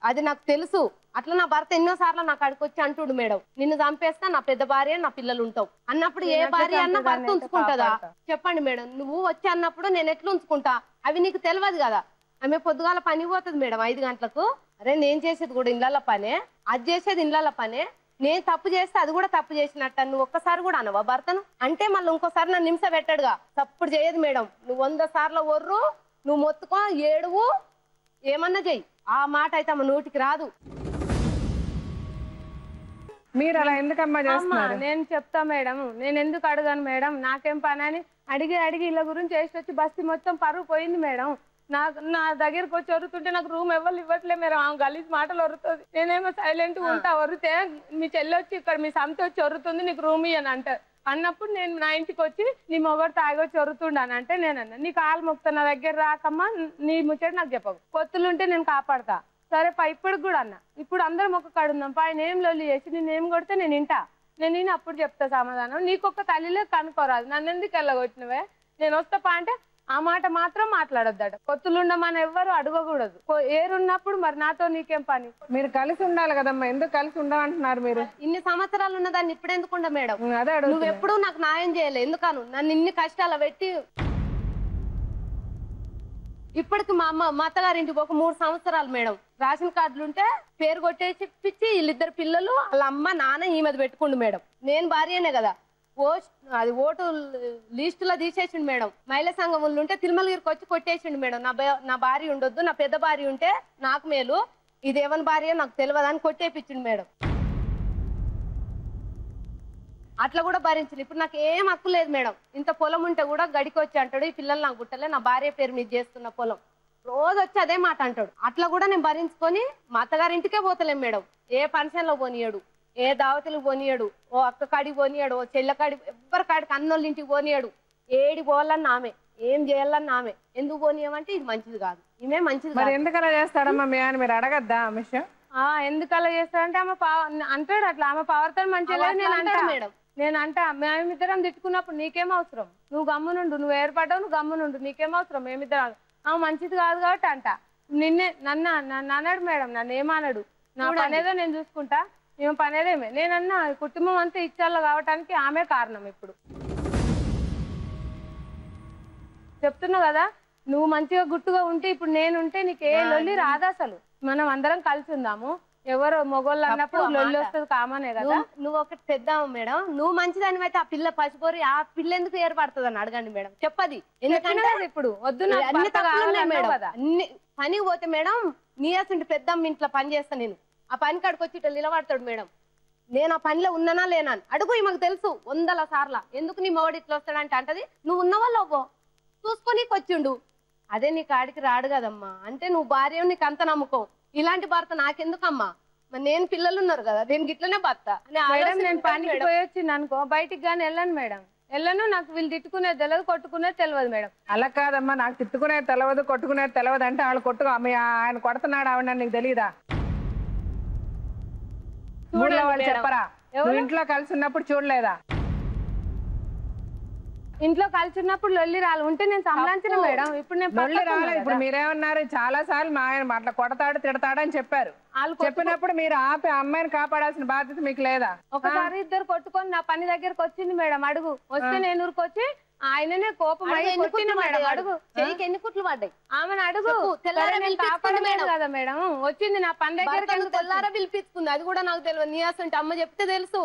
అది నాకు తెలుసు. అట్లా నా భర్త ఎన్నోసార్లు నాకు అడిగి వచ్చి అంటుడు, మేడం నిన్ను చంపేస్తా, నా పెద్ద భార్య నా పిల్లలు ఉంటావు అన్నప్పుడు ఏ భార్య అన్న భర్త ఉంచుకుంటుందా చెప్పండి మేడం. నువ్వు వచ్చి అన్నప్పుడు నేను ఎట్లా ఉంచుకుంటా, అవి నీకు తెలియదు కదా. ఆమె పొద్దుగాల పని పోతుంది మేడం 5 గంటలకు. అరే నేను చేసేది కూడా ఇళ్ళ పనే, అది చేసేది ఇళ్ళ పనే. నేను తప్పు చేస్తే అది కూడా తప్పు చేసినట్టు నువ్వు ఒక్కసారి కూడా అనవా భర్తను అంటే, మళ్ళీ ఇంకోసారి నన్ను హింస పెట్టాడుగా. తప్పుడు చేయదు మేడం. నువ్వు 100 సార్లు ఒర్రు, నువ్వు మొత్తుకో, ఏడువు, ఏమన్నా చెయ్యి, ఆ మాట అయితే ఆమె నోటికి రాదు. మీరు అలా ఎందుకమ్మా చేస్తున్నారు? నేను చెప్తా మేడం, నేను ఎందుకు అడగాను మేడం, నాకేం పని అని అడిగి ఇలా గురించి వేసి వచ్చి బస్తీ మొత్తం పరువు పోయింది మేడం. నా దగ్గరకు వచ్చి వరుతుంటే నాకు రూమ్ ఎవరు ఇవ్వట్లే మేడం. ఆమె గలీజ్ మాటలు వరుతుంది, నేనేమో సైలెంట్ గా ఉంటా. వరితే మీ చెల్లి వచ్చి ఇక్కడ మీ సంత వచ్చి వరుతుంది, నీకు రూమ్ ఇయ్యని అంటారు. అన్నప్పుడు నేను నా ఇంటికి వచ్చి నీ మొగడు తాగొచ్చి వరుతుండాను అంటే నేనన్నా, నీ కాలు మొక్తా, నా దగ్గర రాకమ్మా, నీ ముచ్చట నాకు చెప్పకు, పొత్తులుంటే నేను కాపాడతా. సరే పా, ఇప్పటికి కూడా అన్న, ఇప్పుడు అందరం ఒక కాడు ఉందాం పా, ఆయన ఏం లొల్లి చేసి నేనేం కొడితే నేను ఇంటా, నేను అప్పుడు చెప్తా సమాధానం. నీకొక తల్లిలే కనుకోరాదు, నన్ను ఎందుకు వెళ్ళగొట్టినవే, నేను వస్తాపా అంటే ఆ మాట మాత్రం మాట్లాడొద్దట. పొత్తులుండమని ఎవ్వరు అడగకూడదు. ఏరున్నప్పుడు మరి నాతో నీకేం పని? మీరు కలిసి ఉండాలి కదమ్మా, ఎందుకు కలిసి ఉండమంటున్నారు మీరు? ఇన్ని సంవత్సరాలు ఉన్నదాన్ని ఇప్పుడు ఎందుకుండ మేడం? అదే నువ్వు ఎప్పుడు నాకు న్యాయం చేయలే, ఎందుకను నన్ను ఇన్ని కష్టాలు పెట్టి ఇప్పటికి మా అత్తగారింటికి ఒక 3 సంవత్సరాలు మేడం. రేషన్ కార్డులు ఉంటే పేరు కొట్టేసి ఇప్పించి వీళ్ళిద్దరు పిల్లలు వాళ్ళ అమ్మ నాన్న ఈ మీద పెట్టుకుండు మేడం. నేను భార్యనే కదా, అది ఓటు లిస్టులో తీసేసిండు మేడం. మహిళా సంఘం ఉంటే తిరుమలగిరికి వచ్చి కొట్టేసిండు మేడం. నా భార్య ఉండొద్దు, నా పెద్ద భార్య ఉంటే నాకు మేలు, ఇది ఎవరి భార్య నాకు తెలియదని కొట్టేపించిండు మేడం. అట్లా కూడా భరించింది. ఇప్పుడు నాకు ఏం హక్కు లేదు మేడం. ఇంత పొలం ఉంటే కూడా గడికి వచ్చి అంటాడు, ఈ పిల్లలు నాకు గుట్టలే, నా భార్య పేరు మీద చేస్తున్న పొలం, రోజు వచ్చి అదే మాట అంటాడు. అట్లా కూడా నేను భరించుకొని మా అత్తగారింటికే పోతలేం మేడం. ఏ ఫంక్షన్లో పోనీయడు, ఏ దావతులకు పోనీయడు, ఓ అక్క కాడికి పోనీయడు, ఓ చెల్ల కాడి, ఎవ్వరి కాడికి అన్నోళ్ళ ఇంటికి పోనీయడు. ఏడి పోవాలన్న ఆమె, ఏం చేయాలన్న ఆమె. ఎందుకు పోనీయమంటే ఇది మంచిది కాదు, ఈమె మంచిది కాదు. ఎందుకలా చేస్తాడమ్మా మీ ఆయన? మీరు అడగద్దా ఆ విషయం? ఎందుకు అలా చేస్తాడంటే ఆమె అంటాడు అట్లా, ఆమె పవర్తో మంచిగా నేను అంటా మేడం. నేను అంటా మేమిద్దరం తిట్టుకున్నప్పుడు నీకేం అవసరం, నువ్వు గమ్మునుండు, నువ్వు ఏర్పడ్డావు, నువ్వు గమ్మునుండు, నీకేం అవసరం, మేమిద్దరం. ఆమె మంచిది కాదు కాబట్టి అంట. నన్ను అన్నాడు మేడం, నన్ను ఏమన్నాడు, నా పనేదో నేను చూసుకుంటా, మేము పనేదేమే. నేనన్నా కుటుంబం అంతా ఇచ్చాలో కావటానికి ఆమె కారణం. ఇప్పుడు చెప్తున్నా కదా, నువ్వు మంచిగా గుట్టుగా ఉంటే ఇప్పుడు నేనుంటే నీకు ఏ లొల్లి రాదు. అసలు మనం అందరం కలిసి ఉందాము. ఎవరు మొగోళ్ళు అన్నప్పుడు లొల్లి వస్తుంది, కామనే కదా. నువ్వు ఒకటి తెద్దాము మేడం, నువ్వు మంచిదాని అయితే ఆ పిల్ల పసిపోరి ఆ పిల్ల ఎందుకు ఏర్పడుతుంది అని అడగండి మేడం. చెప్పది ఎందుకంటే ఇప్పుడు వద్దు అన్ని పనికి పోతే మేడం, నీయాసంటి పెద్దమ్మ ఇంట్లో పని చేస్తా నేను. ఆ పని కాడికి వచ్చి ఇట్లా నిలబడతాడు మేడం. నేను ఆ పనిలో ఉన్నానా లేనా అని అడుగు, మాకు తెలుసు 100 సార్లు. ఎందుకు నీ మొగడు ఇట్లా వస్తాడంటే అంటది, నువ్వు ఉన్న వాళ్ళు అవ్వో చూసుకొని వచ్చిండు, అదే నీ కాడికి రాడు కదమ్మా. అంటే నువ్వు భార్య, నీకు అంత నమ్మకం, ఇలాంటి భర్త నాకెందుకమ్మా, మరి నేను పిల్లలు ఉన్నారు కదా, నేను గిట్లనే భర్త. నేను పనికి పోయి వచ్చింది అనుకో, బయటికి కానీ వెళ్ళను మేడం, వెళ్ళను. నాకు వీళ్ళు తిట్టుకునేది తెలియదు, కొట్టుకునేది తెలియదు మేడం. అలా కాదమ్మా, నాకు తిట్టుకునేది తెలియదు, కొట్టుకునేది తెలియదు అంటే వాళ్ళు ఆయన కొడుతున్నాడు ఆవిడ, నీకు తెలియదా? వాళ్ళు చెప్పరా? ఇంట్లో కలిసి ఉన్నప్పుడు చూడలేదా? ఇంట్లో కలిసి ఉన్నప్పుడు లొల్లి రాలి ఉంటే నేను సంలాంచిన మేడం. ఇప్పుడు నేను లొల్లి రాలేదు. ఇప్పుడు మీరేమన్నారు, చాలా సార్లు మా ఆయన అట్లా కొడతాడు తిడతాడు అని చెప్పారు. చెప్పినప్పుడు మీరు ఆపి అమ్మాయిని కాపాడాల్సిన బాధ్యత మీకు లేదా? ఒకసారి ఇద్దరు కొట్టుకొని నా పని దగ్గరకు వచ్చింది మేడం. అడుగు వస్తే నేను ఊరికొచ్చి ఆయననే కోపం కొట్టింది మేడం. అడుగు చెయ్యికి ఎన్ని కుట్లు పడ్డాయి ఆమెను అడుగు. కదా మేడం వచ్చింది నా పని దగ్గర, తెల్లారా పిలిపించుకుంది. అది కూడా నాకు తెలియదు, నీయాసంటే అమ్మ చెప్తే తెలుసు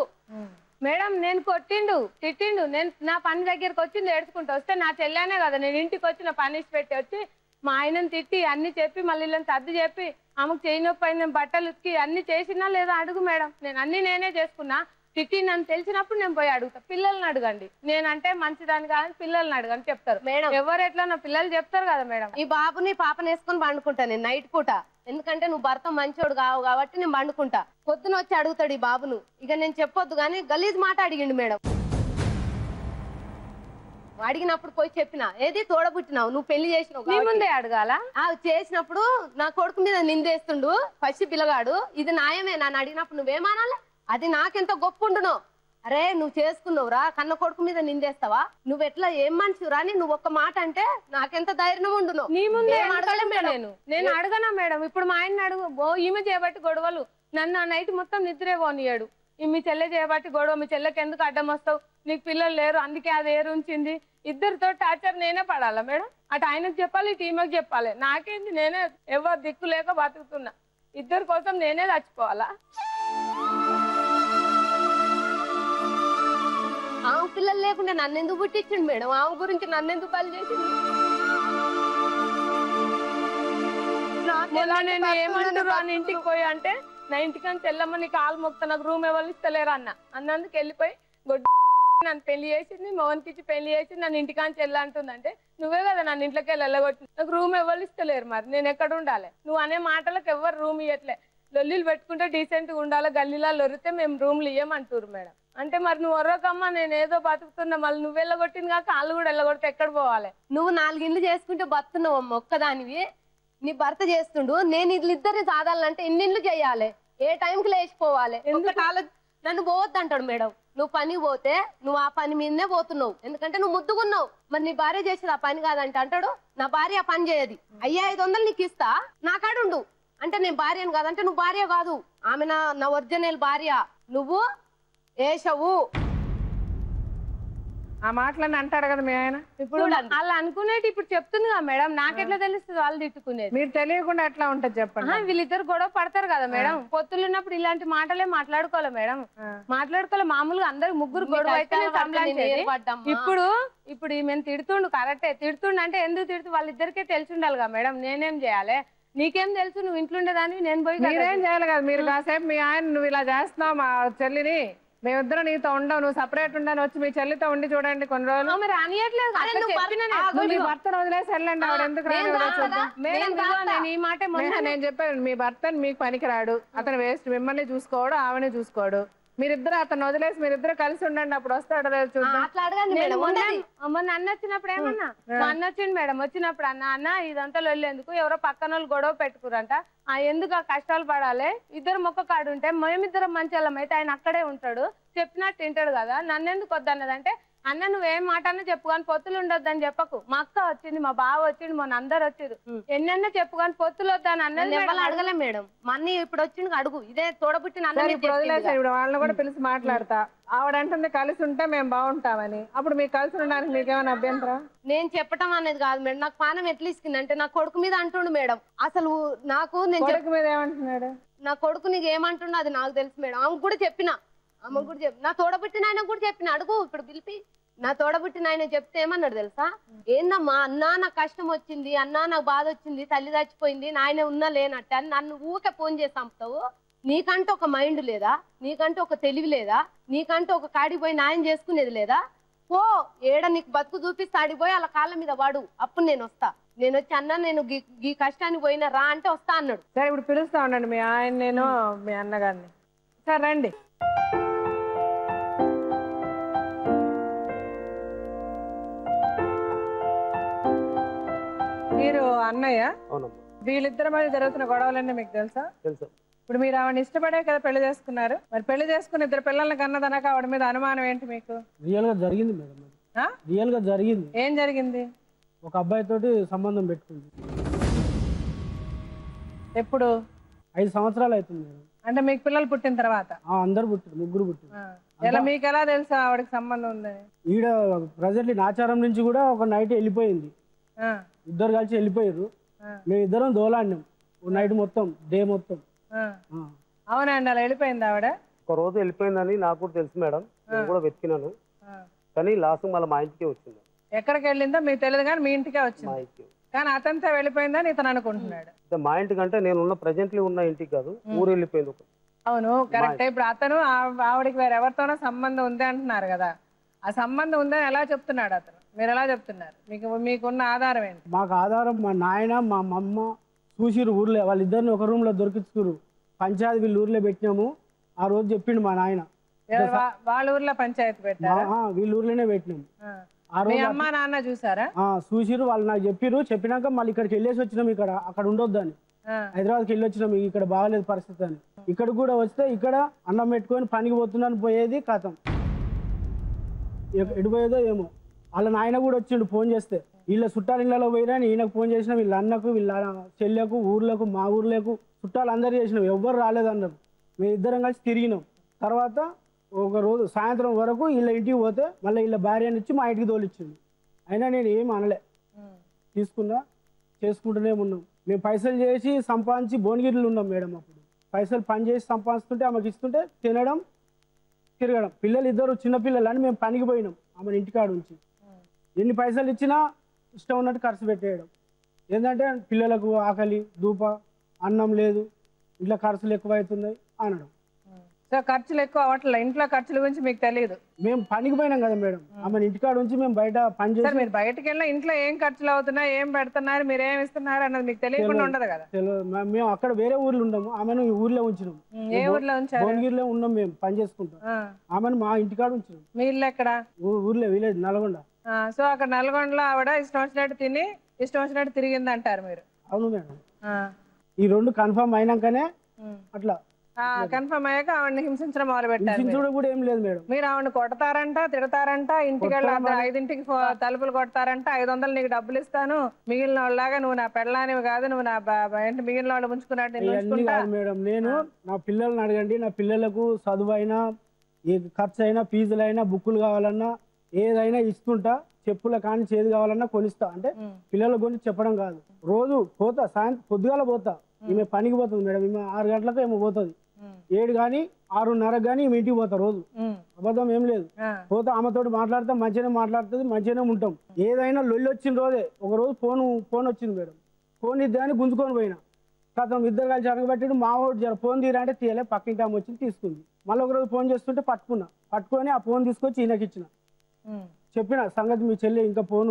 మేడం. నేను కొట్టిండు తిట్టిండు, నేను నా పని దగ్గరకు వచ్చింది ఏడ్చుకుంటూ వస్తే నా చెల్లానే కదా, నేను ఇంటికి వచ్చి నా పని పెట్టి వచ్చి మా ఆయనను తిట్టి అన్ని చెప్పి మళ్ళీ వీళ్ళని సర్ది చెప్పి ఆమెకు చేయి నొప్పి అయింది, బట్టలు ఉతికి అన్ని చేసినా లేదా అడుగు మేడం. నేను అన్ని నేనే చేసుకున్నా. తిట్టి నన్ను తెలిసినప్పుడు నేను పోయి అడుగుతా. పిల్లల్ని అడగండి, నేనంటే మంచిదాన్ని కాదని పిల్లల్ని అడగని చెప్తారు మేడం. ఎవరు ఎట్లా నా పిల్లలు చెప్తారు కదా మేడం. ఈ బాబుని పాపని వేసుకొని పండుకుంటా నేను నైట్ పూట, ఎందుకంటే నువ్వు భర్త మంచోడు కావు కాబట్టి నేను పండుకుంటా. పొద్దున వచ్చి అడుగుతాడు ఈ బాబును. ఇక నేను చెప్పొద్దు కానీ గలీజ్ మాట అడిగిండు మేడం. అడిగినప్పుడు పోయి చెప్పిన, ఏది తోడబుట్టినావు, నువ్వు పెళ్లి చేసినావు ముందే అడగాల. చేసినప్పుడు నా కొడుకు మీద నిందేస్తుండు పసి పిల్లగాడు, ఇది న్యాయమే. నన్ను అడిగినప్పుడు నువ్వేమనాలి, అది నాకెంత గొప్ప ఉండునో. అరే నువ్వు చేసుకున్నావురా, కన్న కొడుకు మీద నిందేస్తావా, నువ్వు ఎట్లా ఏం మనిషిరా అని నువ్వు ఒక్క మాట అంటే నాకెంత ధైర్యం ఉండునో. నీ ముందే నేను అడగనా మేడం. ఇప్పుడు మా ఆయన అడుగు, ఈమె చేయబట్టి గొడవలు, నన్ను ఆ నైట్ మొత్తం నిద్రే పోనీయాడు. మీ చెల్లె చేయబట్టి గొడవ, మీ చెల్లెకి ఎందుకు అడ్డం వస్తావు, నీకు పిల్లలు లేరు అందుకే అది ఏరుంచింది. ఇద్దరితో టార్చర్ నేనే పడాలా మేడం? అటు ఆయనకు చెప్పాలి, ఇటు ఈమెకు చెప్పాలి. నాకేంది, నేనే ఎవరు దిక్కు లేక బతుకుతున్నా. ఇద్దరి కోసం నేనే చచ్చిపోవాలా? ఆమె పిల్లలు లేకుండా నన్ను ఎందుకు పుట్టించిండు మేడం? ఆమె గురించి నన్ను ఎందుకు బలి చేసిండు? నేను ఏమంటారు అని ఇంటికి పోయి అంటే, నా ఇంటికని తెల్లమ్మని కాలు మొక్త, నాకు రూమ్ ఎవరు ఇస్తలేరు అన్నందుకు వెళ్ళిపోయి నన్ను పెళ్లి చేసింది, మోహన్కి ఇచ్చి పెళ్లి చేసింది, నన్ను ఇంటికాంచి వెళ్ళంటుందంటే నువ్వే కదా నన్ను ఇంట్లోకి వెళ్ళగొట్టి, నాకు రూమ్ ఎవరు ఇస్తలేరు, మరి నేను ఎక్కడ ఉండాలి? నువ్వు అనే మాటలకు ఎవరు రూమ్ ఇవ్వట్లే. లొల్లిలు పెట్టుకుంటే డీసెంట్గా ఉండాలి, గల్లీలా లొరితే మేము రూమ్లు ఇవ్వమంటారు మేడం. అంటే మరి నువ్వు ఒర్రకమ్మా, నేను ఏదో బతుకుతున్నా, మళ్ళీ నువ్వు వెళ్ళగొట్టింది కాక వాళ్ళు కూడా వెళ్ళగొడితే ఎక్కడ పోవాలి? నువ్వు 4 ఇళ్ళు చేసుకుంటే బతున్నావు అమ్మ ఒక్కదానివి, నీ భర్త చేస్తుండు. నేను వీళ్ళిద్దరిని సాధాలంటే ఎన్ని ఇళ్ళు చేయాలి, ఏ టైంకి లేచిపోవాలి? నన్ను పోవద్దు అంటాడు మేడం. నువ్వు పని పోతే నువ్వు ఆ పని మీదనే పోతున్నావు, ఎందుకంటే నువ్వు ముద్దుకున్నావు. మరి నీ భార్య చేసేది ఆ పని కాదంటే అంటాడు నా భార్య ఆ పని చేయది, అయ్యా 500 నీకు ఇస్తా నా కాడుండు అంటే నేను భార్యను కాదంటే నువ్వు భార్య కాదు, ఆమె నా ఒరిజినల్ భార్య, నువ్వు ఏషవు. ఆ మాటలన్నీ అంటాడు కదా మీ ఆయన. ఇప్పుడు వాళ్ళు అనుకునేది ఇప్పుడు చెప్తుంది కదా మేడం, నాకెట్లా తెలుస్తుంది వాళ్ళు తిట్టుకునేది? మీరు తెలియకుండా ఎట్లా ఉంటది చెప్పండి. వీళ్ళిద్దరు గొడవ పడతారు కదా మేడం, పొత్తులు ఉన్నప్పుడు ఇలాంటి మాటలే మాట్లాడుకోవాలి మేడం, మాట్లాడుకోవాలి. మామూలుగా అందరు ముగ్గురు గొడవ అయితే ఇప్పుడు ఈమెను తిడుతుండు కరెక్టే, తిడుతుండు అంటే ఎందుకు తిడుతూ వాళ్ళిద్దరికే తెలిసి ఉండాలి కదా మేడం. నేనేం చేయాలి? నీకేం తెలుసు? నువ్వు ఇంట్లో ఉండేదాన్ని నేను పోయి మీరేం చేయాలి కదా. మీరు కాసేపు మీ ఆయన నువ్వు ఇలా చేస్తున్నావు మా చెల్లిని, మేమిద్దరం నీతో ఉండవు, నువ్వు సపరేట్ ఉండని వచ్చి మీ చెల్లితో ఉండి చూడండి కొన్ని రోజులు. మరి రానియట్లేదు, మీ భర్తను వదిలేసి వెళ్ళండి. ఆవిడ ఎందుకు నేను ఈ మాట నేను చెప్పాను, మీ భర్తను మీకు పనికిరాడు, అతను వేస్ట్, మిమ్మల్ని చూసుకోడు ఆవిడని చూసుకోడు, మీరిద్దరు అతను వదిలేసి మీరిద్దరు కలిసి ఉండండి, అప్పుడు వస్తాడో లేదు చూద్దాం. మొన్న అన్న వచ్చినప్పుడు ఏమన్నా అన్న వచ్చింది మేడం, వచ్చినప్పుడు అన్న ఇదంతా లొల్లేందుకు, ఎవరో పక్కన వాళ్ళు గొడవ పెట్టుకురంట, ఎందుకు ఆ కష్టాలు పడాలి, ఇద్దరు మొక్క కాడు ఉంటే మేమిద్దరం మంచి అయితే ఆయన అక్కడే ఉంటాడు, చెప్పినట్టు తింటాడు కదా, నన్నెందుకు వద్దన్నదంటే అన్న నువ్వేం మాట అన్నా చెప్పు కానీ పొత్తులు ఉండొద్దని చెప్పకు, మా అక్క వచ్చింది మా బావ వచ్చింది మొన్న అందరు వచ్చారు, ఎన్నన్నా చెప్పు కానీ పొత్తులు వద్దని అన్నది అడగలే మేడం. మా అన్న ఇప్పుడు వచ్చింది అడుగు, ఇదే తోడబుట్టిన ఇప్పుడు వదిలేసారు. ఇప్పుడు వాళ్ళని కూడా పిలిచి మాట్లాడతా, ఆవిడ అంటుంది కలిసి ఉంటే మేము బాగుంటామని, అప్పుడు మీకు కలిసి ఉండడానికి మీకేమైనా అభ్యంతరం? నేను చెప్పటం అనేది కాదు మేడం, నాకు పానం ఎట్లా ఇసుకుంది అంటే నా కొడుకు మీద అంటుండు మేడం. అసలు నాకు కొడుకు మీద ఏమంటున్నాడు? నా కొడుకు నీకు ఏమంటుండో అది నాకు తెలుసు మేడం, ఆమెకు కూడా చెప్పిన, అమ్మకు కూడా చెప్పి, నా తోడబుట్టిన ఆయన కూడా చెప్పిన, అడుగు ఇప్పుడు పిలిపి నా తోడబుట్టిన ఆయన చెప్తే ఏమన్నాడు తెలుసా, ఏందమ్మా అన్నా నాకు కష్టం వచ్చింది, అన్నా నాకు బాధ వచ్చింది, తల్లి చచ్చిపోయింది, నాయన ఉన్నా లేనట్టు అని నన్ను ఊకే ఫోన్ చేసి చంపుతావు, నీకంటూ ఒక మైండ్ లేదా, నీకంటూ ఒక తెలివి లేదా, నీకంటూ ఒక కాడిపోయి న్యాయం చేసుకునేది లేదా, పో ఏడ నీకు బతుకు చూపిస్తే ఆడిపోయి అలా కాళ్ళ మీద వాడు, అప్పుడు నేను వస్తా, నేను వచ్చి అన్నా నేను ఈ కష్టానికి పోయినా రా అంటే వస్తా అన్నాడు. సరే ఇప్పుడు పిలుస్తా ఉండండి మీ ఆయన నేను మీ అన్నగారిని. సరే రండి. మీరు అన్నయ్య, వీళ్ళిద్దరి మధ్య జరుగుతున్న గొడవలన్నీ మీకు తెలుసా? తెలుసు. ఇప్పుడు మీరు ఆవిడ ఇష్టపడే కదా పెళ్లి చేసుకున్నారు, మరి పెళ్లి చేసుకుని ఇద్దరు పిల్లల్ని కన్నదనక ఆవిడ మీద అనుమానం ఏంటి మీకు? రియల్ గా జరిగింది మేడం, రియల్ గా జరిగింది. ఏం జరిగింది? ఒక అబ్బాయి తోటి సంబంధం పెట్టుకుంది. ఎప్పుడు? 5 సంవత్సరాలు అవుతుంది మేడం. అంటే మీకు పిల్లలు పుట్టిన తర్వాత? అందరు పుట్టారు, ముగ్గురు పుట్టారు. ఎలా మీకు ఎలా తెలుసా ఆవిడకి సంబంధం ఉందని? ఈడ ప్రజెంట్లీ నాచారం నుంచి కూడా ఒక నైట్ వెళ్ళిపోయింది, ఇద్దరు కలిసి వెళ్ళిపోయారు, మేము ఇద్దరం దోలాడినాం నైట్ మొత్తం, డే మొత్తం. అవునండి, అలా వెళ్ళిపోయింది ఆవిడ. ఒక రోజు వెళ్ళిపోయిందని నాకు కూడా తెలుసు మేడం, నేను కూడా వెతికినాను, కానీ లాస్ట్ మళ్ళీ మా ఇంటికే వచ్చింది. ఎక్కడికి వెళ్ళిందో మీకు తెలియదు కానీ మీ ఇంటికే వచ్చింది, కానీ అతనితో వెళ్ళిపోయిందని ఇతను అనుకుంటున్నాడు. మా ఇంటికి అంటే నేను ఉన్న ప్రెజెంట్లీ ఉన్న ఇంటికి కాదు, ఊరు వెళ్ళిపోయింది. అవును కరెక్ట్. ఇప్పుడు అతను ఆవిడకి వేరే ఎవరితోనో సంబంధం ఉంది అంటున్నారు కదా, ఆ సంబంధం ఉందని ఎలా చెప్తున్నాడు అతను, మీరు ఎలా చెప్తున్నారు? మీకున్న ఆధారం ఏంటి? మాకు ఆధారం మా నాయన మా అమ్మ చూసిరు, ఊర్లో వాళ్ళిద్దరిని ఒక రూమ్ లో దొరికించుకురు, పంచాయతీ వీళ్ళ ఊర్లో పెట్టినాము, ఆ రోజు చెప్పిండు మా నాయన. వాళ్ళ ఊర్లో పంచాయతీ పెట్టారా? వీళ్ళ ఊర్లోనే పెట్టినాము. అమ్మ నాన్న చూసారా? చూసిరు, వాళ్ళు నాకు చెప్పిరు, చెప్పినాక మళ్ళీ ఇక్కడికి వెళ్ళేసి వచ్చినాం, ఇక్కడ అక్కడ ఉండొద్దని హైదరాబాద్కి వెళ్ళి వచ్చినాం, ఇక్కడ బాగాలేదు పరిస్థితి అని. ఇక్కడ కూడా వస్తే ఇక్కడ అన్నం పెట్టుకొని పనికి పోతున్నాను పోయేది, కథం ఎడిపోయేదో ఏమో. వాళ్ళ నాయన కూడా వచ్చిండు ఫోన్ చేస్తే, వీళ్ళ చుట్టాలు ఇళ్ళలో పోయినా ఈయనకు ఫోన్ చేసినా, వీళ్ళ అన్నకు వీళ్ళ చెల్లెకు ఊర్లకు మా ఊర్లకు చుట్టాలు అందరు చేసినాం, ఎవ్వరు రాలేదన్నారు. మేము ఇద్దరం కలిసి తిరిగినాం. తర్వాత ఒక రోజు సాయంత్రం వరకు వీళ్ళ ఇంటికి పోతే మళ్ళీ వీళ్ళ భార్యని ఇచ్చి మా ఇంటికి తోలిచ్చిండు. అయినా నేను ఏం అనలే, తీసుకున్నా చేసుకుంటూనే ఉన్నాం. మేము పైసలు చేసి సంపాదించి భువనగిరిలో ఉన్నాం మేడం. అప్పుడు పైసలు పని చేసి సంపాదిస్తుంటే ఆమెకి ఇస్తుంటే తినడం తిరగడం. పిల్లలు ఇద్దరు చిన్నపిల్లలు అని మేము పనికి పోయినాం ఆమెను ఇంటికాడ ఉంచి. ఎన్ని పైసలు ఇచ్చినా ఇష్టం ఉన్నట్టు ఖర్చు పెట్టేయడం. ఏంటంటే పిల్లలకు ఆకలి దూప, అన్నం లేదు, ఇంట్లో ఖర్చులు ఎక్కువ అవుతున్నాయి అనడం. సో ఖర్చులు ఎక్కువ అవ్వట్లేదు, ఇంట్లో ఖర్చుల గురించి మీకు తెలియదు. మేము పనికి పోయినాం కదా మేడం, ఆమె ఇంటికాడ నుంచి మేము బయట పని చేసి. మీరు బయటకు వెళ్ళినా ఇంట్లో ఏం ఖర్చులు అవుతున్నాయి, ఏం పెడుతున్నారు, మీరు ఏం ఇస్తున్నారు అన్నది మీకు తెలియకుండా ఉండదు కదా. మేము అక్కడ వేరే ఊర్లో ఉన్నాము, ఆమెను ఊర్లో ఉంచినాం. ఏ ఊర్లో ఉంచారు? భువనగిరిలో ఉన్నాం, మేము పని చేసుకుంటాం. ఆమెను మా ఇంటికాడ ఉంచినాం. మీ ఇల్లు ఎక్కడ? ఊర్లో విలేజ్ నల్గొండ. సో అక్కడ నల్గొండలో ఆవిడ ఇష్టం వచ్చినట్టు తిని ఇష్టం వచ్చినట్టు తిరిగింది అంటారు మీరు? అవును మేడం. ఈ రెండు కన్ఫర్మ్ అయినాకనే అట్లా కన్ఫర్మ్ అయ్యాక ఆవిడని హింసించడం మొదలు పెట్టారు హింసించడం కూడా ఏం లేదు మేడం. మీరు ఆవిడని కొడతారంట, తిడతారంట, ఇంటికి వెళ్ళి 5ంటికి తలుపులు కొడతారంట, 500 నీకు డబ్బులు ఇస్తాను, మిగిలిన వాళ్ళలాగా నువ్వు నా పెళ్ళానివి కాదు, నువ్వు నా ఏంటి మిగిలిన వాళ్ళు ఉంచుకున్నట్టు ఇవన్నీ కాదు మేడం. నేను నా పిల్లల్ని అడగండి, నా పిల్లలకు చదువు అయినా ఏ ఖర్చు అయినా ఫీజులైనా బుక్కులు కావాలన్నా ఏదైనా ఇస్తుంటా, చెప్పుల కానీ చేది కావాలన్నా కొనిస్తా. అంటే పిల్లల గురించి చెప్పడం కాదు. రోజు పోతా, సాయంత్రం పొద్దుగాల పోతా. ఈమె పనికి పోతుంది మేడం, ఈమె 6 గంటలకు ఏమో పోతుంది, 7 కానీ 6:30 కానీ ఈమె ఇంటికి పోతా. రోజు అబద్ధం ఏం లేదు. పోతా, ఆమెతోటి మాట్లాడతాం, మంచిగానే మాట్లాడుతుంది, మంచిగానే ఉంటాం. ఏదైనా లొల్లి వచ్చిన రోజే ఒక రోజు ఫోన్ వచ్చింది మేడం. ఫోన్ ఇద్దామని గుంజుకొని పోయినా, కథం ఇద్దరు కలిసి అడగబెట్టాడు. మా వాడు జర ఫోన్ తీరా అంటే తీయలే, పక్కింటి ఆమె వచ్చి తీసుకుంది. మళ్ళీ ఒకరోజు ఫోన్ చేస్తుంటే పట్టుకొని ఆ ఫోన్ తీసుకొచ్చి ఈయనకి ఇచ్చిన. చెప్పిన సంగతి, మీ చెల్లి ఇంకా ఫోన్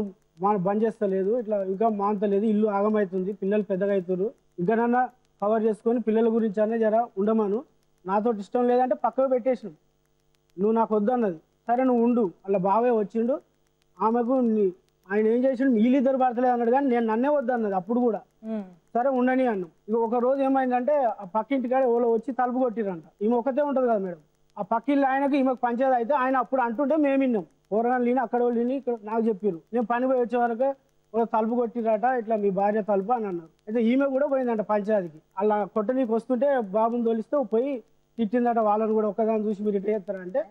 బంద్ చేస్తలేదు, ఇట్లా ఇంకా మాంతలేదు, ఇల్లు ఆగమవుతుంది, పిల్లలు పెద్దగా అవుతారు, ఇంకనన్నా కవర్ చేసుకొని పిల్లల గురించి అనే జర ఉండమాను, నాతో ఇష్టం లేదంటే పక్కకు పెట్టేసినాం. నువ్వు నాకు వద్దన్నది. సరే నువ్వు ఉండు. అలా బావే వచ్చిండు. ఆమెకు ఆయన ఏం చేసిండు, వీళ్ళిద్దరు భర్తలేదు అన్నాడు, కానీ నేను నన్నే వద్దన్నది అప్పుడు కూడా. సరే ఉండని అన్నాం. ఇక ఒక రోజు ఏమైందంటే ఆ పక్కింటి కాడ ఎవరో వచ్చి తలుపు కొట్టిరంట. ఈమె ఒకతే ఉంటుంది కదా మేడం. ఆ పక్కిళ్ళు ఆయనకి ఈమెకు పంచేది అయితే ఆయన అప్పుడు అంటుంటే మేము విన్నాం. కూరగాయలు లేని అక్కడ వాళ్ళు ఇక్కడ నాకు చెప్పారు. నేను పని పోయి వచ్చే వరకు తలుపు కొట్టిరట, ఇట్లా మీ భార్య తలుపు అని అన్నారు. అయితే ఈమె కూడా పోయిందంట పంచాయతీకి. అలా కొట్టనీకి వస్తుంటే బాబుని తోలిస్తే పోయి తిట్టిందట వాళ్ళని కూడా. ఒక్కదాన్ని చూసి మీరు ఇట్లా చేస్తారంటే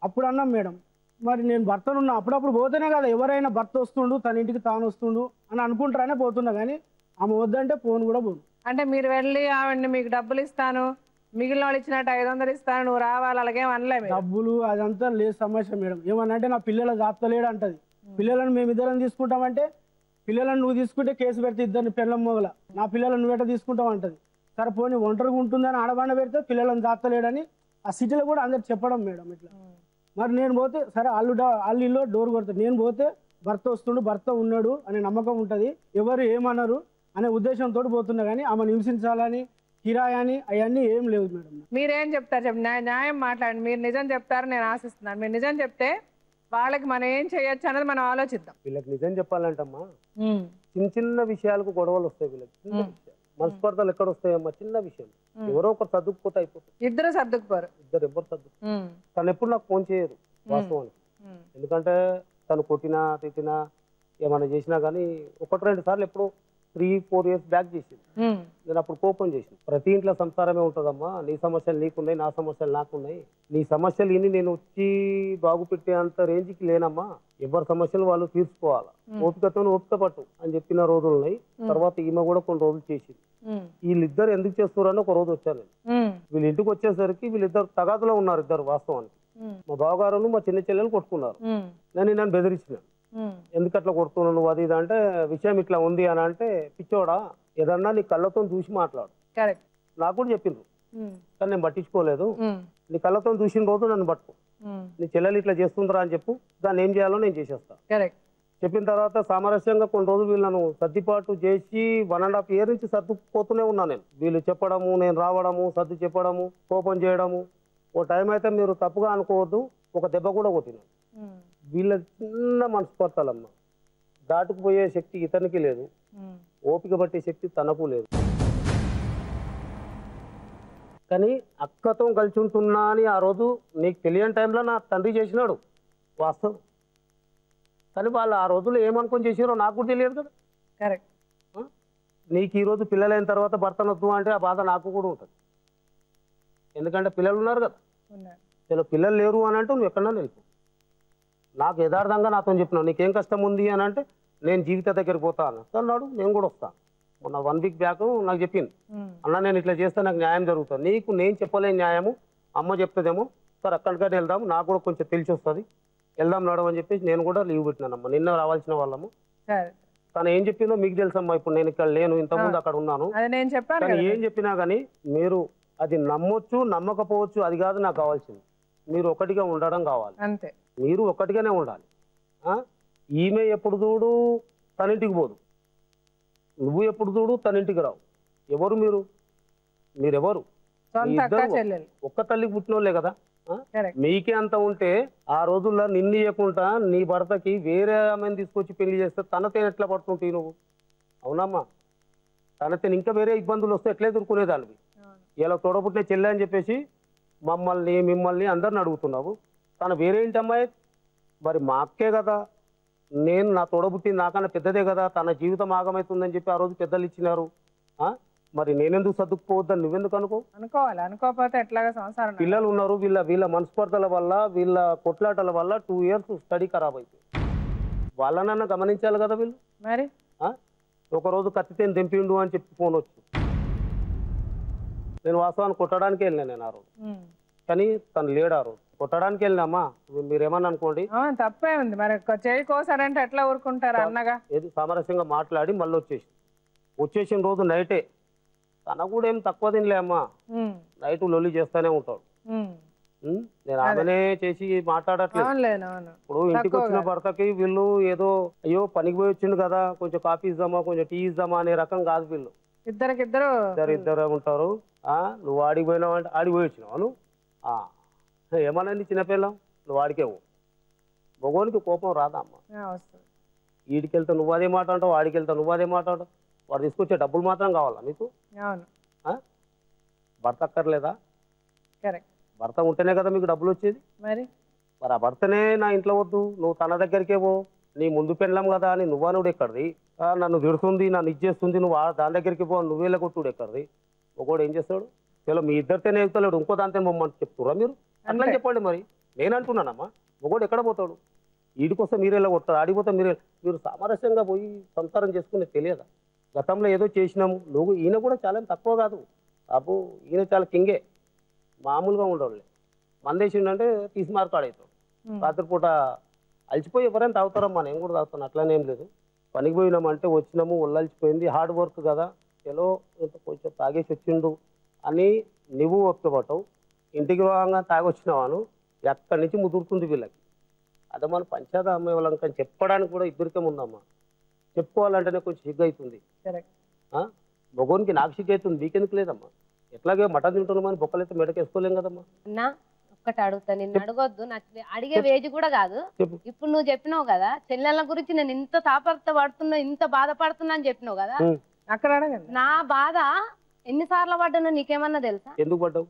అప్పుడు అన్నాం మేడం, మరి నేను భర్తనున్నా, అప్పుడప్పుడు పోతేనే కదా ఎవరైనా భర్త వస్తుండు, తన ఇంటికి తాను వస్తుండు అని అనుకుంటారనే పోతున్నా, కానీ ఆమె వద్దంటే ఫోన్ కూడా పోను. అంటే మీరు వెళ్ళి ఆవిడని మీకు డబ్బులు ఇస్తాను, మిగిలిన వాళ్ళు ఇచ్చినట్టు 500 ఇస్తాను, నువ్వు రావాలి, అలాగే అనలే. డబ్బులు అదంతా లేదు సమస్య మేడం. ఏమనంటే నా పిల్లల జాప్తలేడు అంటది. పిల్లలను మేము ఇద్దరం తీసుకుంటామంటే, పిల్లలను నువ్వు తీసుకుంటే కేసు పెడితే ఇద్దరిని పిల్లల మొగల, నా పిల్లలను నువ్వెట తీసుకుంటావు అంటది. సరే పోనీ ఒంటరిగా ఉంటుందని ఆడబండ పెడితే పిల్లలను జాప్తలేడని ఆ సిటీలో కూడా అందరు చెప్పడం మేడం. ఇట్లా మరి నేను పోతే సరే వాళ్ళు ఇల్లు డోర్ కొడతారు, నేను పోతే భర్త వస్తుండు, భర్త ఉన్నాడు అనే నమ్మకం ఉంటుంది, ఎవరు ఏమన్నారు అనే ఉద్దేశంతో పోతున్నా. కానీ ఆమెను హింసించాలని, కిరాయాని అవన్నీ ఏం లేవు మేడం. మీరేం చెప్తారు చెప్పండి, న్యాయం మాట్లాడండి. మీరు నిజం చెప్తారు నేను ఆశిస్తున్నాను. మీరు నిజం చెప్తే వాళ్ళకి మనం ఏం చేయొచ్చు అనేది మనం ఆలోచిద్దాం. వీళ్ళకి నిజం చెప్పాలంటమ్మా, చిన్న చిన్న విషయాలకు గొడవలు వస్తాయి. వీళ్ళకి చిన్న విషయాలు మనస్పర్ధలు ఎక్కడ వస్తాయమ్మా, చిన్న విషయం. ఎవరో ఒకరు సర్దుకుపోతే అయిపోతుంది. ఇద్దరు సర్దుకుపోరు, ఎవరు తను ఎప్పుడు నాకు ఫోన్ చేయరు వాస్తవానికి. ఎందుకంటే తను కొట్టినా తిట్టినా ఏమైనా చేసినా కానీ 1-2 సార్లు ఎప్పుడు 3-4 years బ్యాక్ చేసింది. నేను అప్పుడు కోపం చేసింది. ప్రతి ఇంట్లో సంసారమే ఉంటుందమ్మా, నీ సమస్యలు నీకున్నాయి, నా సమస్యలు నాకున్నాయి. నీ సమస్యలు ఇన్ని నేను వచ్చి బాగు పెట్టేంత రేంజ్కి లేనమ్మా, ఎవరి సమస్యలు వాళ్ళు తీర్చుకోవాలా, ఓపికతో ఓపిక పట్టు అని చెప్పిన రోజులు ఉన్నాయి. తర్వాత ఈమె కూడా కొన్ని రోజులు చేసింది. వీళ్ళిద్దరు ఎందుకు చేస్తున్నారని ఒక రోజు వచ్చాను నేను. వీళ్ళ ఇంటికి వచ్చేసరికి వీళ్ళిద్దరు తగాదులో ఉన్నారు ఇద్దరు వాస్తవానికి. మా బావగారును మా చిన్న చెల్లెలు కొట్టుకున్నారు. నన్ను బెదిరించిన, ఎందుకు అట్లా కొడుతున్నాను అది ఇది అంటే, విషయం ఇట్లా ఉంది అని అంటే, పిచ్చోడా ఏదన్నా నీ కళ్ళతో చూసి మాట్లాడు. నాకు కూడా చెప్పిండ్రు, కానీ నేను పట్టించుకోలేదు. నీ కళ్ళతో చూసిన రోజు నన్ను పట్టుకో, నీ చెల్లెలు ఇట్లా చేస్తుందిరా అని చెప్పు, దాన్ని ఏం చేయాలో నేను చేసేస్తా. చెప్పిన తర్వాత సామరస్యంగా కొన్ని రోజులు వీళ్ళను సర్దిపాటు చేసి 1.5 years నుంచి సర్దుకుపోతూనే ఉన్నా నేను. వీళ్ళు చెప్పడము, నేను రావడము, సర్ది చెప్పడము, కోపం చేయడము. ఓ టైం అయితే మీరు తప్పుగా అనుకోవద్దు, ఒక దెబ్బ కూడా కొట్టినాను. వీళ్ళ చిన్న మనస్పర్ధలమ్మ, దాటుకుపోయే శక్తి ఇతనికి లేదు, ఓపిక పట్టే శక్తి తనకు లేదు. కానీ అక్కతో కలిసి ఉంటున్నా అని ఆ రోజు నీకు తెలియని టైంలో నా తండ్రి చేసినాడు వాస్తవం. కానీ వాళ్ళు ఆ రోజుల్లో ఏమనుకొని చేసారో నాకు కూడా తెలియదు కదా. కరెక్ట్. నీకు ఈరోజు పిల్లలైన తర్వాత భర్తనొద్దు అంటే ఆ బాధ నాకు కూడా ఉంటుంది. ఎందుకంటే పిల్లలు ఉన్నారు కదా. చలో పిల్లలు లేరు అని అంటే నువ్వు ఎక్కడన్నా వెళ్ళిపో. నాకు యథార్థంగా నాతో చెప్పినావు, నీకేం కష్టం ఉంది అని అంటే, నేను జీవిత దగ్గరికి పోతా అన్నాడు. నేను కూడా వస్తాను. మొన్న 1 week బ్యాక్ నాకు చెప్పింది, అన్న నేను ఇట్లా చేస్తే నాకు న్యాయం జరుగుతుంది. నీకు నేను చెప్పలేని న్యాయము అమ్మ చెప్తుందేమో, సార్ అక్కడికైనా వెళ్దాం, నాకు కూడా కొంచెం తెలిసి వస్తుంది, వెళ్దాం నడవ అని చెప్పేసి నేను కూడా లీవ్ పెట్టినానమ్మ. నిన్న రావాల్సిన వాళ్ళము. తను ఏం చెప్పిందో మీకు తెలుసమ్మా. ఇప్పుడు నేను ఇక్కడ లేను, ఇంతకుముందు అక్కడ ఉన్నాను. కానీ ఏం చెప్పినా కానీ మీరు అది నమ్మొచ్చు నమ్మకపోవచ్చు, అది కాదు నాకు కావాల్సింది. మీరు ఒకటిగా ఉండడం కావాలి, అంతే. మీరు ఒకటిగానే ఉండాలి. ఈమె ఎప్పుడు చూడు తనింటికి పోదు, నువ్వు ఎప్పుడు చూడు తనింటికి రావు. ఎవరు మీరు? మీరెవరు? ఒక్క తల్లికి పుట్టినోళ్ళే కదా. మీకే అంత ఉంటే ఆ రోజుల్లో నిన్ను ఇవ్వకుండా నీ భర్తకి వేరే ఆమెను తీసుకొచ్చి పెళ్లి చేస్తే తనతో ఎట్లా పడుతుంటాయి నువ్వు? అవునమ్మా, తనతో ఇంకా వేరే ఇబ్బందులు వస్తే ఎట్లా ఎదుర్కొనేదానివి? ఇలా తోడబుట్టిన చెల్లె అని చెప్పేసి మిమ్మల్ని అందరిని అడుగుతున్నావు. తను వేరే ఇంటి అమ్మాయి, మరి మా అక్కే కదా, నేను నా తోడబుట్టింది నాకన్నా పెద్దదే కదా, తన జీవితం ఆగమవుతుందని చెప్పి ఆ రోజు పెద్దలు ఇచ్చినారు. మరి నేనెందుకు సర్దుకుపోవద్దని నువ్వెందుకు అనుకోవాలి? అనుకోకపోతే ఎట్లాగా సంసారం? పిల్లలు ఉన్నారు, వీళ్ళ మనస్పర్ధల వల్ల, వీళ్ళ కొట్లాటల వల్ల 2 years స్టడీ ఖరాబ్ అయిపోయింది. వాళ్ళనన్నా గమనించాలి కదా వీళ్ళు. మరి ఒకరోజు కత్తితేని దింపిండు అని చెప్పి ఫోన్ వచ్చి, నేను వాస్తవాన్ని కొట్టడానికి వెళ్ళినా నేను ఆ రోజు, కానీ తను లేడు. ఆ రోజు కొట్టడానికి వెళ్ళినామా, మీరేమన్నా అనుకోండి, తప్పే ఉంది. మరి చేయి కోసారంటే ఎట్లా ఊరుకుంటారు అన్నగా? ఏది సామరస్యంగా మాట్లాడి మళ్ళీ వచ్చేసిన రోజు నైటే, తన కూడా ఏం తక్కువ తినలే అమ్మా, నైట్ లొల్లి చేస్తానే ఉంటాడు. నేను ఆమెనే చేసి మాట్లాడట్లేదు. ఇప్పుడు ఇంటికి వచ్చిన భర్తకి వీళ్ళు ఏదో అయ్యో పనికి పోయి వచ్చిండు కదా, కొంచెం కాఫీ ఇద్దామా, కొంచెం టీ ఇద్దామా అనే రకం కాదు వీళ్ళు. ఇద్దరు ఉంటారు. నువ్వు ఆడికి పోయినావు అంటే ఆడికి పోయి వచ్చినావు, నువ్వు ఏమన్నా చిన్నపిల్లం, నువ్వు ఆడికేవు. మగోనికి కోపం రాదా అమ్మా? వీడికి వెళ్తా నువ్వు అదే మాట అంటావు, వాడికి వెళ్తా నువ్వు అదే మాట అంటావు. వాడు తీసుకొచ్చే డబ్బులు మాత్రం కావాలా నీకు? భర్త అక్కర్లేదా? భర్త ఉంటేనే కదా మీకు డబ్బులు వచ్చేది. మరి ఆ భర్తనే నా ఇంట్లో వద్దు, నువ్వు తన దగ్గరికే పో, నీ ముందు పెళ్ళాం కదా అని నువ్వు ఎక్కడిది, నన్ను తిడుతుంది, నన్ను ఇచ్చేస్తుంది, నువ్వు దాని దగ్గరికి పో, నువ్వేలా కొట్టుడు ఎక్కడిది. ఒకడు ఏం చేస్తాడు, చలో మీ ఇద్దరితేనే వెళ్తలేడు, ఇంకో దాంతో బొమ్మని చెప్తురా మీరు? అట్లా చెప్పండి. మరి నేను అంటున్నానమ్మా, ఒకడు ఎక్కడ పోతాడు? వీడికొస్తే మీరేలా కొడతారు, ఆడిపోతే మీరు సామరస్యంగా పోయి సంసారం చేసుకునే తెలియదా? గతంలో ఏదో చేసినాము, ఈయన కూడా చాలా తక్కువ కాదు బాబు, ఈయన చాలా కింగే, మామూలుగా ఉండవులే. మందేసిండంటే తీసి మార్కాడు అవుతాడు. రాత్రిపూట అలసిపోయి ఎవరైనా తాగుతారమ్మా, నేను కూడా తాగుతాను, అట్లానేం లేదు. పనికి పోయినామంటే వచ్చినాము, ఒళ్ళలిసిపోయింది, హార్డ్ వర్క్ కదా, ఏదో కొంచెం తాగేసి వచ్చిండు అని నువ్వు ఒప్పుకోబట్టవు. ఇంటికి భాగంగా తాగొచ్చినావాను, ఎక్కడి నుంచి ముదురుతుంది వీళ్ళకి. అదే మన పంచాయతీ అమ్మాయి వాళ్ళని చెప్పడానికి కూడా ఇద్దరికే ఉందమ్మా. చెప్పుకోవాలంటేనే కొంచెం సిగ్గు అవుతుంది. మగోనికి నాకు సిగ్గు అవుతుంది, నీకెందుకు లేదమ్మా? ఎట్లాగే మటన్ తింటున్నామని బొక్కలైతే మెడకేసుకోలేం కదమ్మా. అన్నా ఒక్కటి అడుగుతా, నిన్ను అడగొద్దు, నాకు అడిగే వేజ్ కూడా కాదు. ఇప్పుడు నువ్వు చెప్పినావు కదా చెల్లెళ్ళ గురించి నేను ఇంత తాపత్రపడుతున్నా, ఇంత బాధపడుతున్నా అని చెప్పినావు కదా, అక్కడ అడగండి. నా బాధ ఎన్నిసార్లు పడ్డానో నీకేమన్నా తెలుసా? ఎందుకు పడ్డావు?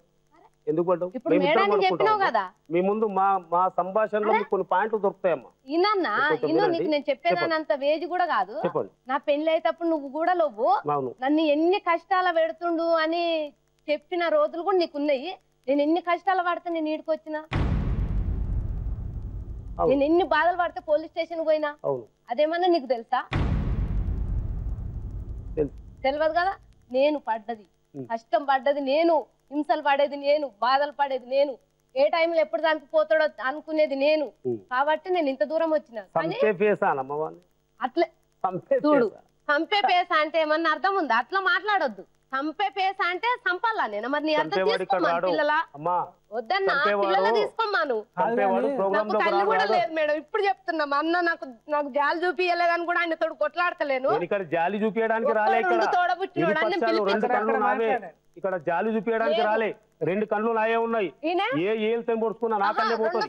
ఇప్పుడు మేడాన్ని చెప్పినావు కదా, మీ ముందు మా సంభాషణలో కొన్ని పాయింట్లు దొరుకుతాయమ్మా. ఇన్నా నీకు నేను చెప్పేదాన్ని అంత వేజ్ కూడా కాదు. నా పెళ్లి అయినప్పుడు నువ్వు కూడా నన్ను ఎన్ని కష్టాలు పెడుతుండు అని చెప్పిన రోజులు కూడా నీకున్నాయి. నేను ఎన్ని కష్టాలు పడితే నేను ఈడికి వచ్చినా, నేను ఎన్ని బాధలు పడితే పోలీస్ స్టేషన్ పోయినా, అదేమన్నా నీకు తెలుసా? తెలియదు కదా. నేను పడ్డది కష్టం, పడ్డది నేను, హింసలు పడేది నేను, బాధలు పడేది నేను, ఏ టైంలో ఎప్పుడు దానికి పోతాడో అనుకునేది నేను. కాబట్టి నేను ఇంత దూరం వచ్చిన. అట్లే చూడు, చంపే పేస అంటే ఏమన్నా అర్థం ఉందా? అట్లా మాట్లాడొద్దు. చంపే పేస అంటే చంపాలా నేను? మరి నీ అర్థం తీసుకోమా పిల్లల? వద్దన్నా, పిల్లలు తీసుకోమాను. నాకు తల్లి కూడా లేదు మేడం, ఇప్పుడు చెప్తున్నా. మా అన్న నాకు జాలి చూపియలేదని కూడా ఆయన తోడు కొట్లాడతలేను. జాలి చూపించడానికి రాలే, ఇక్కడ జాలి చూపించడానికి రాలే, 2 కళ్ళు నాయే ఉన్నాయి.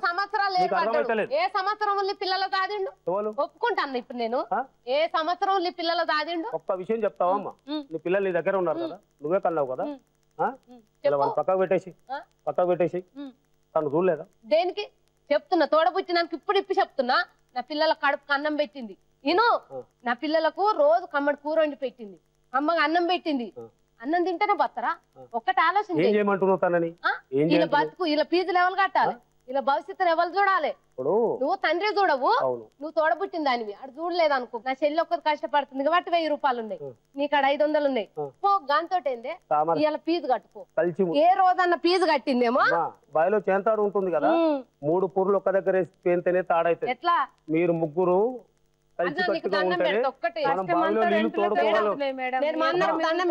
సంవత్సరాలు ఏ సంవత్సరం పిల్లలు దాదిండు ఒప్పుకుంటాను. ఇప్పుడు నేను ఏ సంవత్సరం పిల్లలు దాదిండు? ఒక్క విషయం చెప్తావమ్మా, నీ పిల్లలు నీ దగ్గర ఉన్నారు కదా, నువ్వే కన్నావు కదా, పక్కకు పెట్టేసి తను చూడలేదా? దేనికి చెప్తున్నా? తోడబుచ్చినానికి ఇప్పుడు చెప్తున్నా. నా పిల్లల కడుపుకు అన్నం పెట్టింది నేను, నా పిల్లలకు రోజు కమ్మడి కూర వండి పెట్టింది, అమ్మగా అన్నం పెట్టింది. అన్నం తింటేనే బతరా? ఒక్కటి ఆలోచన, ఇలా బతుకు, ఇలా ఫీజులు ఎవరు కట్టాలి, ఇలా భవిష్యత్తును ఎవరు చూడాలి? నువ్వు తండ్రి చూడవు, నువ్వు తోడబుట్టింది దానివి, అటు చూడలేదు అనుకో. నా చెల్లి ఒక్కరు కష్టపడుతుంది కాబట్టి 1000 రూపాయలు ఉన్నాయి, నీకు 500 ఉన్నాయి. పో గాంతో ఇలా ఫీజు కట్టుకో. ఏ రోజన్నా ఫీజు కట్టిందేమో. బాయిలో చేంతాడు ఉంటుంది కదా, 3 పూర్లు ఒక్క దగ్గర పేంతేనే తాడైతే ఎట్లా? మీరు ముగ్గురు దండం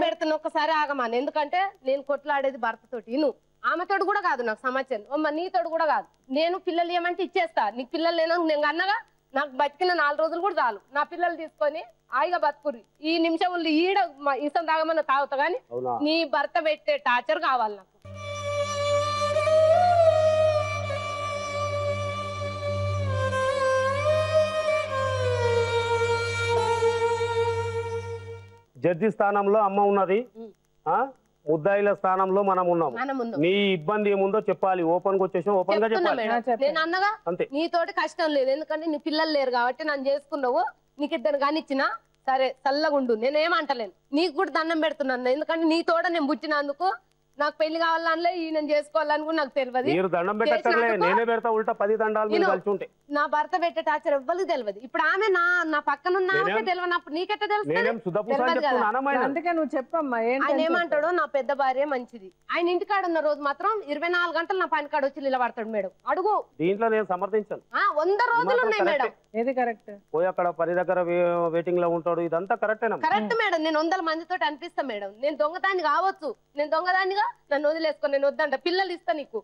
పెడుతున్నా, ఒక్కసారి ఆగమాను. ఎందుకంటే నేను కొట్లాడేది భర్తతోటి, నువ్వు ఆమెతోడు కూడా కాదు, నాకు సమాచారం. అమ్మ నీతోడు కూడా కాదు. నేను పిల్లలు ఏమంటే ఇచ్చేస్తా, నీకు పిల్లలు లేను నేను అన్నగా. నాకు బతికిన 4 రోజులు కూడా చాలు. నా పిల్లలు తీసుకొని హాయిగా బతుకుర్రి. ఈ నిమిషం ఈడ ఇసం తాగమన్నా తాగుతా గానీ నీ భర్త పెట్టే టార్చర్ కావాలి నాకు. జడ్జి స్థానంలో అమ్మ ఉన్నది, ముద్దాయిల స్థానంలో మనం ఉన్నాం. మనం ఉన్నాం. నీ ఇబ్బంది ఏముందో చెప్పాలి, ఓపెన్ గా వచ్చేసాం, ఓపెన్ గా చెప్తున్నా చెప్పాలి. మేడం. నేను అన్నగా అంతే. నీతోటి కష్టం లేదు, ఎందుకంటే నీ పిల్లలు లేరు కాబట్టి నన్ను చేసుకున్నావు. నీకు ఇద్దరు కానిచ్చినా సరే చల్లగుండు, నేనేమంటలేను. నీకు కూడా దండం పెడుతున్నాను, ఎందుకంటే నీ తోడ నేను పుట్టినందుకు నాకు పెళ్లి కావాలనిలే ఈయన చేసుకోవాలని కూడా నాకు తెలియదు. మీరు దండం పెట్టక్కర్లే, నేనే పెడతా ఉల్టా 10 దండాలు మీరు కలిసి ఉంటే. నా భర్త పెట్టే టార్చర్ ఎవ్వరికి తెలియదు. ఇప్పుడు ఆమె నా పక్కన ఉన్న ఆమె తెలియనప్పుడు నీకెట్ట తెలుస్తుంది? అందుకే నువ్వు చెప్పమ్మా. ఆయన ఏమంటాడు, నా పెద్ద భార్య మంచిది. ఆయన ఇంటికాడ ఉన్న రోజు మాత్రం 24 గంటలు నా పని కాడ వచ్చి నిలబడతాడు మేడం. అడుగు, దీంట్లో నేను సమర్థించాను. 100 రోజులు ఉన్నాయి మేడం. ఏది కరెక్ట్? పోయి అక్కడ పని దగ్గర వెయిటింగ్ లో ఉంటాడు, ఇదంతా కరెక్టేనా? Correct madam. నేను 100 మందితో అనిపిస్తా మేడం. నేను దొంగదాన్ని కావచ్చు, నేను దొంగదాన్నిగా నన్ను వదిలేసుకొని నేను వద్దంట. పిల్లలు ఇస్తా నీకు.